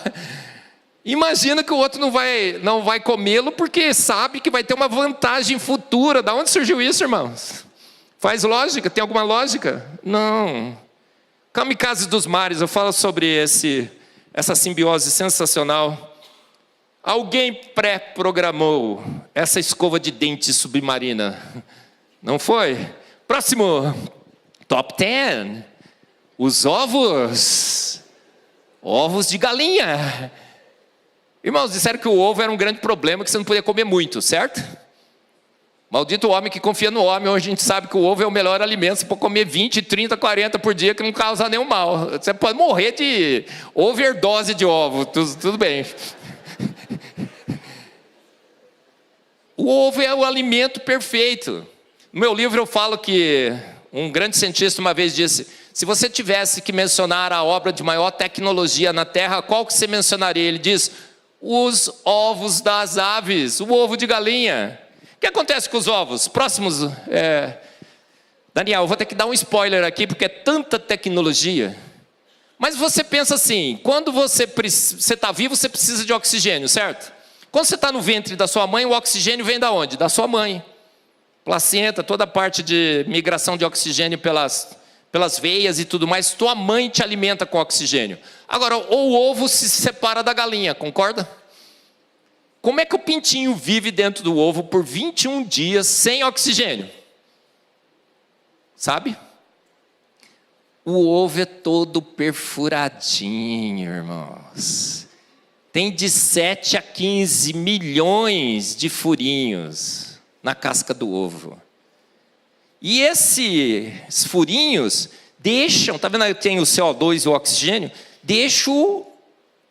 B: Imagina que o outro não vai comê-lo, porque sabe que vai ter uma vantagem futura. Da onde surgiu isso, irmãos? Faz lógica? Tem alguma lógica? Não. Kamikazes dos mares, eu falo sobre essa simbiose sensacional. Alguém pré-programou essa escova de dente submarina. Não foi? Próximo. Top 10. Os ovos. Ovos de galinha. Irmãos, disseram que o ovo era um grande problema, que você não podia comer muito, certo? Maldito homem que confia no homem. Hoje a gente sabe que o ovo é o melhor alimento. Você pode comer 20, 30, 40 por dia, que não causa nenhum mal. Você pode morrer de overdose de ovo, tudo bem. O ovo é o alimento perfeito. No meu livro eu falo que um grande cientista uma vez disse: se você tivesse que mencionar a obra de maior tecnologia na Terra, qual que você mencionaria? Ele diz: os ovos das aves, o ovo de galinha. O que acontece com os ovos? Próximos. Daniel, eu vou ter que dar um spoiler aqui, porque é tanta tecnologia. Mas você pensa assim: quando você está vivo, você precisa de oxigênio, certo? Quando você está no ventre da sua mãe, o oxigênio vem da onde? Da sua mãe. Placenta, toda a parte de migração de oxigênio pelas veias e tudo mais. Tua mãe te alimenta com oxigênio. Agora, o ovo se separa da galinha, concorda? Como é que o pintinho vive dentro do ovo por 21 dias sem oxigênio? Sabe? O ovo é todo perfuradinho, irmãos. Tem de 7 a 15 milhões de furinhos na casca do ovo. E esses furinhos deixam, tá vendo aí, tem o CO2 e o oxigênio, deixa o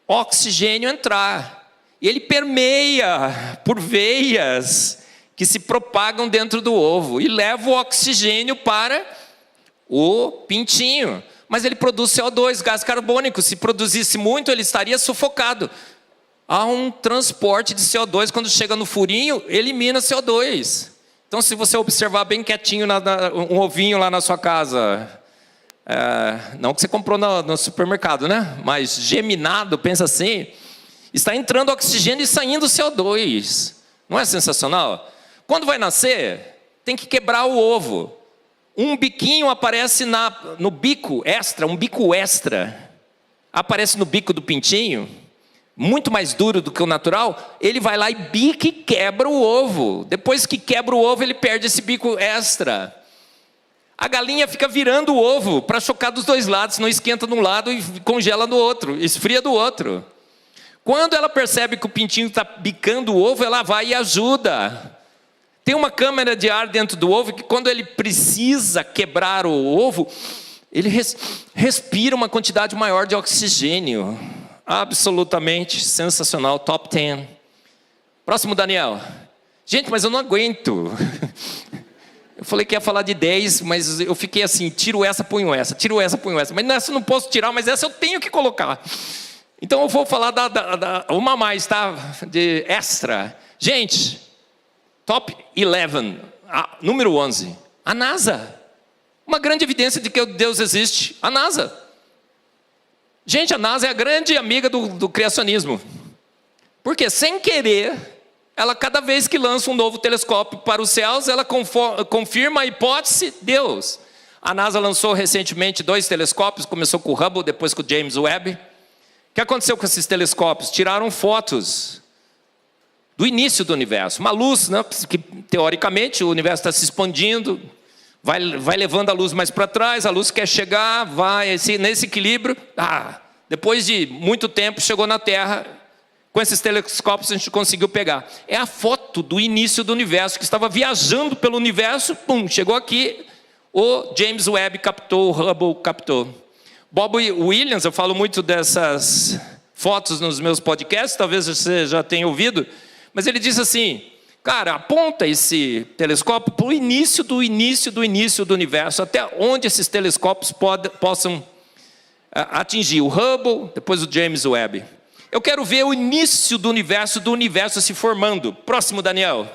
B: oxigênio entrar. E ele permeia por veias que se propagam dentro do ovo e leva o oxigênio para o pintinho. Mas ele produz CO2, gás carbônico. Se produzisse muito, ele estaria sufocado. Há um transporte de CO2, quando chega no furinho, elimina CO2. Então, se você observar bem quietinho um ovinho lá na sua casa, não que você comprou no supermercado, né? Mas geminado, pensa assim, está entrando oxigênio e saindo CO2. Não é sensacional? Quando vai nascer, tem que quebrar o ovo. Um biquinho aparece no bico extra, um bico extra. Aparece no bico do pintinho, muito mais duro do que o natural. Ele vai lá e bica e quebra o ovo. Depois que quebra o ovo, ele perde esse bico extra. A galinha fica virando o ovo para chocar dos dois lados, não esquenta de um lado e congela do outro, esfria do outro. Quando ela percebe que o pintinho está bicando o ovo, ela vai e ajuda. Tem uma câmara de ar dentro do ovo que, quando ele precisa quebrar o ovo, ele respira uma quantidade maior de oxigênio. Absolutamente sensacional. Top 10. Próximo, Daniel. Gente, mas eu não aguento. Eu falei que ia falar de 10, mas eu fiquei assim: tiro essa, ponho essa, tiro essa, ponho essa. Mas nessa eu não posso tirar, mas essa eu tenho que colocar. Então eu vou falar uma a mais, tá? De extra. Gente, top 11, número 11. A NASA. Uma grande evidência de que Deus existe. A NASA. Gente, a NASA é a grande amiga do criacionismo. Porque sem querer, ela cada vez que lança um novo telescópio para os céus, ela confirma a hipótese Deus. A NASA lançou recentemente 2 telescópios, começou com o Hubble, depois com o James Webb. O que aconteceu com esses telescópios? Tiraram fotos do início do universo. Uma luz, né, que teoricamente o universo está se expandindo, vai levando a luz mais para trás, a luz quer chegar, vai nesse equilíbrio. Depois de muito tempo chegou na Terra. Com esses telescópios a gente conseguiu pegar. É a foto do início do universo, que estava viajando pelo universo, chegou aqui, o James Webb captou, o Hubble captou. Bob Williams, eu falo muito dessas fotos nos meus podcasts, talvez você já tenha ouvido, mas ele disse assim, cara, aponta esse telescópio para o início do universo, até onde esses telescópios possam atingir. O Hubble, depois o James Webb. Eu quero ver o início do universo se formando. Próximo, Daniel.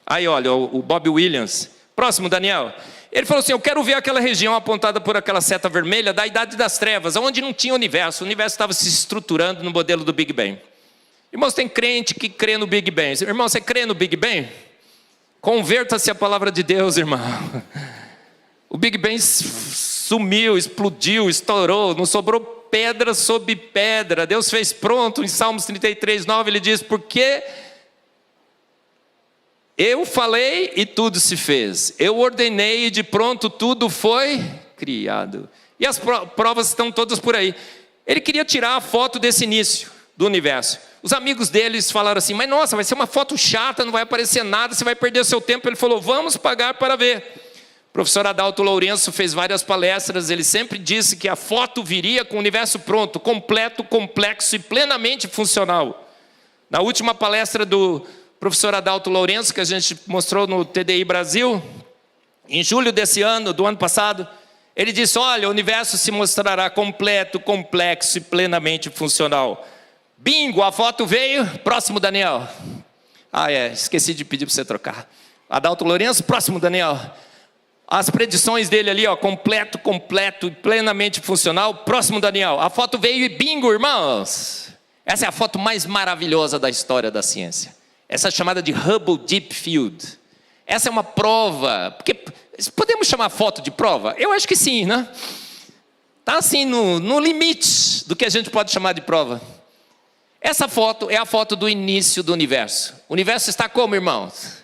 B: Aí, olha, o Bob Williams. Próximo, Daniel. Ele falou assim, eu quero ver aquela região apontada por aquela seta vermelha da Idade das Trevas, onde não tinha universo. O universo estava se estruturando no modelo do Big Bang. Irmãos, tem crente que crê no Big Bang. Irmão, você crê no Big Bang? Converta-se à palavra de Deus, irmão. O Big Bang sumiu, explodiu, estourou, não sobrou pedra sobre pedra. Deus fez pronto. Em Salmos 33:9 ele diz, porque eu falei e tudo se fez, eu ordenei e de pronto tudo foi criado. E as provas estão todas por aí. Ele queria tirar a foto desse início do universo. Os amigos deles falaram assim, mas nossa, vai ser uma foto chata, não vai aparecer nada, você vai perder seu tempo. Ele falou, vamos pagar para ver. O professor Adalto Lourenço fez várias palestras, ele sempre disse que a foto viria com o universo pronto, completo, complexo e plenamente funcional. Na última palestra do professor Adalto Lourenço, que a gente mostrou no TDI Brasil, em julho desse ano, do ano passado, ele disse, olha, o universo se mostrará completo, complexo e plenamente funcional. Bingo, a foto veio. Próximo, Daniel. Esqueci de pedir para você trocar. Adalto Lourenço, próximo, Daniel. As predições dele ali, completo e plenamente funcional. Próximo, Daniel. A foto veio e bingo, irmãos. Essa é a foto mais maravilhosa da história da ciência. Essa é chamada de Hubble Deep Field. Essa é uma prova, porque podemos chamar foto de prova? Eu acho que sim, né? Está assim no limite do que a gente pode chamar de prova. Essa foto é a foto do início do universo. O universo está como, irmãos?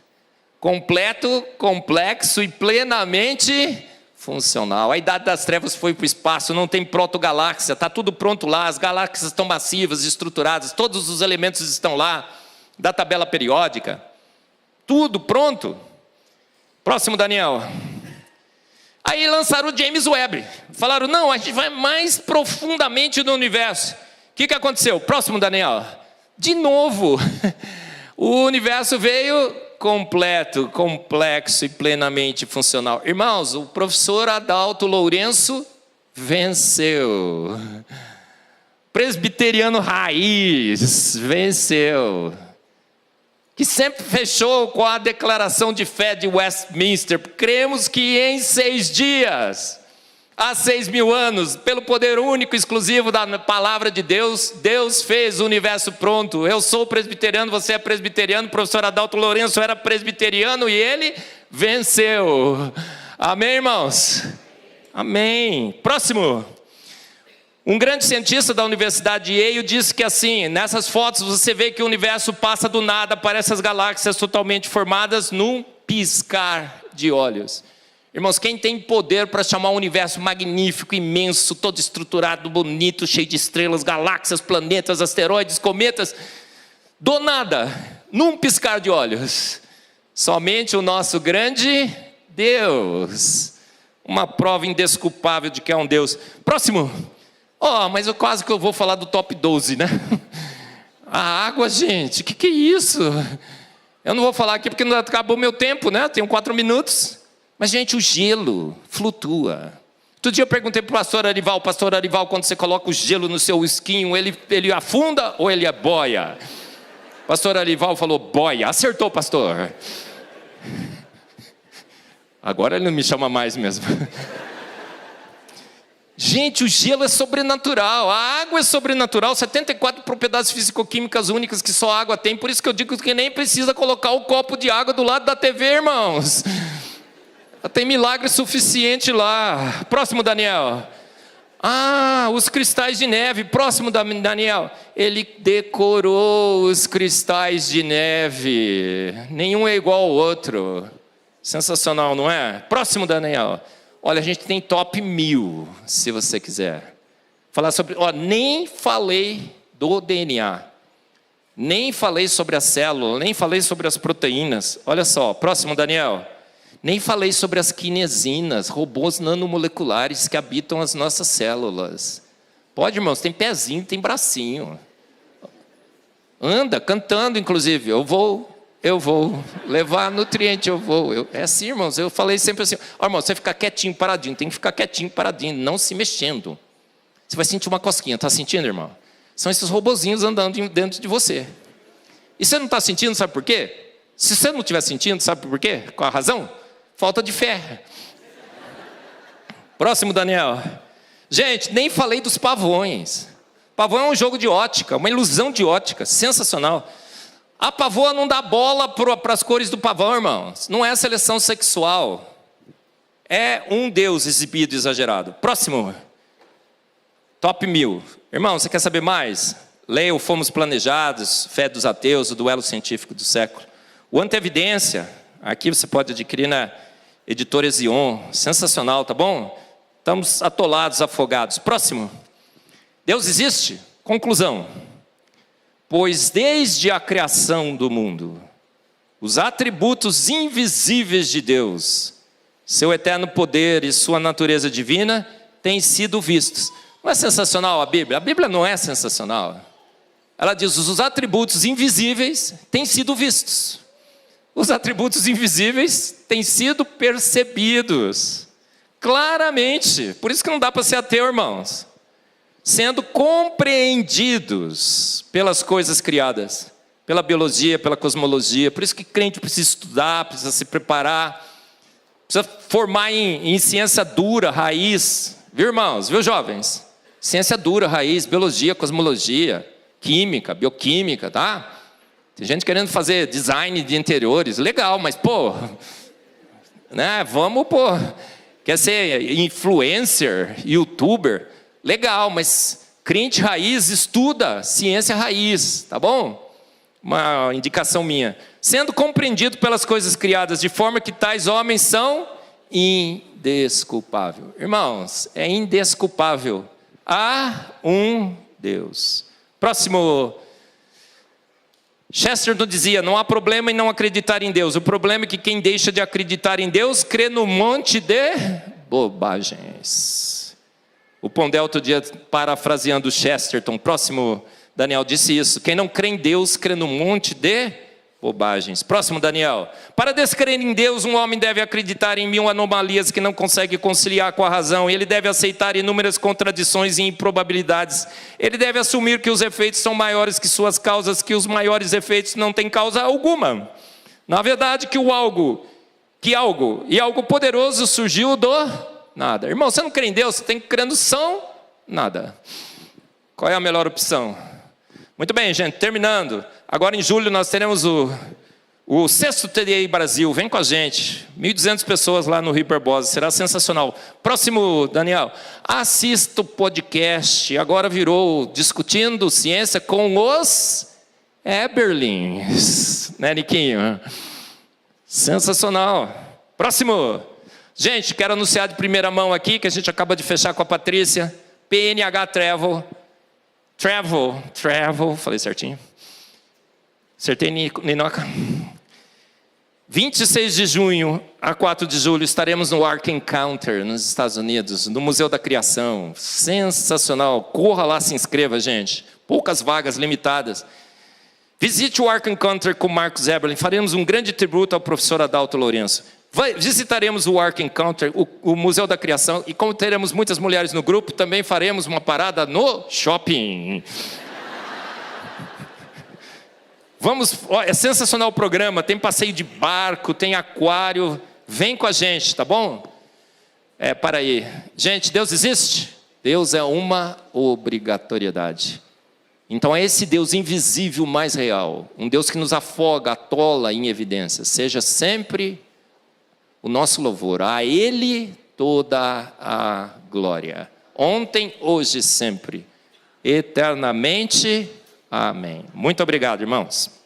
B: Completo, complexo e plenamente funcional. A Idade das Trevas foi para o espaço, não tem protogaláxia, está tudo pronto lá, as galáxias estão massivas, estruturadas, todos os elementos estão lá, da tabela periódica, tudo pronto. Próximo, Daniel. Aí lançaram o James Webb, falaram, não, a gente vai mais profundamente no universo. O que aconteceu? Próximo, Daniel. De novo, o universo veio completo, complexo e plenamente funcional. Irmãos, o professor Adalto Lourenço venceu. Presbiteriano raiz, venceu. Que sempre fechou com a declaração de fé de Westminster. Cremos que em 6 dias, há 6.000 anos, pelo poder único e exclusivo da palavra de Deus, Deus fez o universo pronto. Eu sou presbiteriano, você é presbiteriano, o professor Adalto Lourenço era presbiteriano e ele venceu. Amém, irmãos? Amém. Próximo. Um grande cientista da Universidade de Yale disse que assim, nessas fotos você vê que o universo passa do nada para essas galáxias totalmente formadas num piscar de olhos. Irmãos, quem tem poder para chamar um universo magnífico, imenso, todo estruturado, bonito, cheio de estrelas, galáxias, planetas, asteroides, cometas, do nada, num piscar de olhos? Somente o nosso grande Deus. Uma prova indesculpável de que é um Deus. Próximo. Mas quase que eu vou falar do top 12, né? A água, gente, que é isso? Eu não vou falar aqui porque não acabou meu tempo, né? Tenho 4 minutos. Mas, gente, o gelo flutua. Outro dia eu perguntei para o pastor Arival, quando você coloca o gelo no seu esquinho, ele afunda ou ele é boia? Pastor Arival falou, boia. Acertou, pastor. Agora ele não me chama mais mesmo. Gente, o gelo é sobrenatural, a água é sobrenatural, 74 propriedades físico-químicas únicas que só a água tem, por isso que eu digo que nem precisa colocar o copo de água do lado da TV, irmãos. Tem milagre suficiente lá. Próximo, Daniel. Os cristais de neve. Próximo, Daniel. Ele decorou os cristais de neve. Nenhum é igual ao outro. Sensacional, não é? Próximo, Daniel. Olha, a gente tem top 1000, se você quiser. Falar sobre... nem falei do DNA. Nem falei sobre a célula. Nem falei sobre as proteínas. Olha só. Próximo, Daniel. Nem falei sobre as quinesinas, robôs nanomoleculares que habitam as nossas células. Pode, irmãos, tem pezinho, tem bracinho. Anda, cantando, inclusive. Eu vou levar nutriente, É assim, irmãos, eu falei sempre assim. Irmão, você fica quietinho, paradinho. Tem que ficar quietinho, paradinho, não se mexendo. Você vai sentir uma cosquinha, está sentindo, irmão? São esses robozinhos andando dentro de você. E você não está sentindo, sabe por quê? Se você não estiver sentindo, sabe por quê? Qual a razão? Falta de fé. Próximo, Daniel. Gente, nem falei dos pavões. Pavão é um jogo de ótica, uma ilusão de ótica, sensacional. A pavoa não dá bola para as cores do pavão, irmãos. Não é seleção sexual. É um Deus exibido, exagerado. Próximo. Top 1000. Irmão, você quer saber mais? Leia o Fomos Planejados, Fé dos Ateus, o Duelo Científico do Século. O Anteevidência, aqui você pode adquirir na Editora Zion. Sensacional, tá bom? Estamos atolados, afogados. Próximo. Deus existe? Conclusão. Pois desde a criação do mundo, os atributos invisíveis de Deus, seu eterno poder e sua natureza divina, têm sido vistos. Não é sensacional a Bíblia? A Bíblia não é sensacional. Ela diz, os atributos invisíveis têm sido vistos. Os atributos invisíveis têm sido percebidos claramente. Por isso que não dá para ser ateu, irmãos. Sendo compreendidos pelas coisas criadas, pela biologia, pela cosmologia. Por isso que crente precisa estudar, precisa se preparar, precisa formar em ciência dura, raiz. Viu, irmãos? Viu, jovens? Ciência dura, raiz, biologia, cosmologia, química, bioquímica, tá? Tem gente querendo fazer design de interiores, legal, mas né? Vamos, quer ser influencer, youtuber, legal, mas crente raiz estuda ciência raiz, tá bom? Uma indicação minha. Sendo compreendido pelas coisas criadas de forma que tais homens são indesculpáveis. Irmãos, é indesculpável. Há um Deus. Próximo. Chesterton dizia, não há problema em não acreditar em Deus. O problema é que quem deixa de acreditar em Deus crê num monte de bobagens. O Pondé outro dia, parafraseando Chesterton, próximo, Daniel disse isso. Quem não crê em Deus crê num monte de bobagens. Próximo, Daniel. Para descrer em Deus, um homem deve acreditar em 1000 anomalias que não consegue conciliar com a razão. Ele deve aceitar inúmeras contradições e improbabilidades. Ele deve assumir que os efeitos são maiores que suas causas, que os maiores efeitos não têm causa alguma. Na verdade, que algo poderoso surgiu do nada. Irmão, você não crê em Deus, você tem que crer no São nada. Qual é a melhor opção? Muito bem, gente, terminando. Agora em julho nós teremos o 6º TDI Brasil. Vem com a gente. 1.200 pessoas lá no Rio Barbosa. Será sensacional. Próximo, Daniel. Assista o podcast. Agora virou Discutindo Ciência com os Eberlins. Né, Niquinho? Sensacional. Próximo. Gente, quero anunciar de primeira mão aqui, que a gente acaba de fechar com a Patrícia. PNH Travel, falei certinho. Acertei, Ninoca. 26 de junho a 4 de julho estaremos no Ark Encounter, nos Estados Unidos, no Museu da Criação. Sensacional. Corra lá, se inscreva, gente. Poucas vagas, limitadas. Visite o Ark Encounter com Marcos Eberlin. Faremos um grande tributo ao professor Adalto Lourenço. Visitaremos o Ark Encounter, o Museu da Criação, e como teremos muitas mulheres no grupo, também faremos uma parada no shopping. É sensacional o programa, tem passeio de barco, tem aquário, vem com a gente, tá bom? Para aí. Gente, Deus existe? Deus é uma obrigatoriedade. Então é esse Deus invisível mais real, um Deus que nos afoga, atola em evidências. Seja sempre o nosso louvor, a Ele toda a glória. Ontem, hoje e sempre, eternamente. Amém. Muito obrigado, irmãos.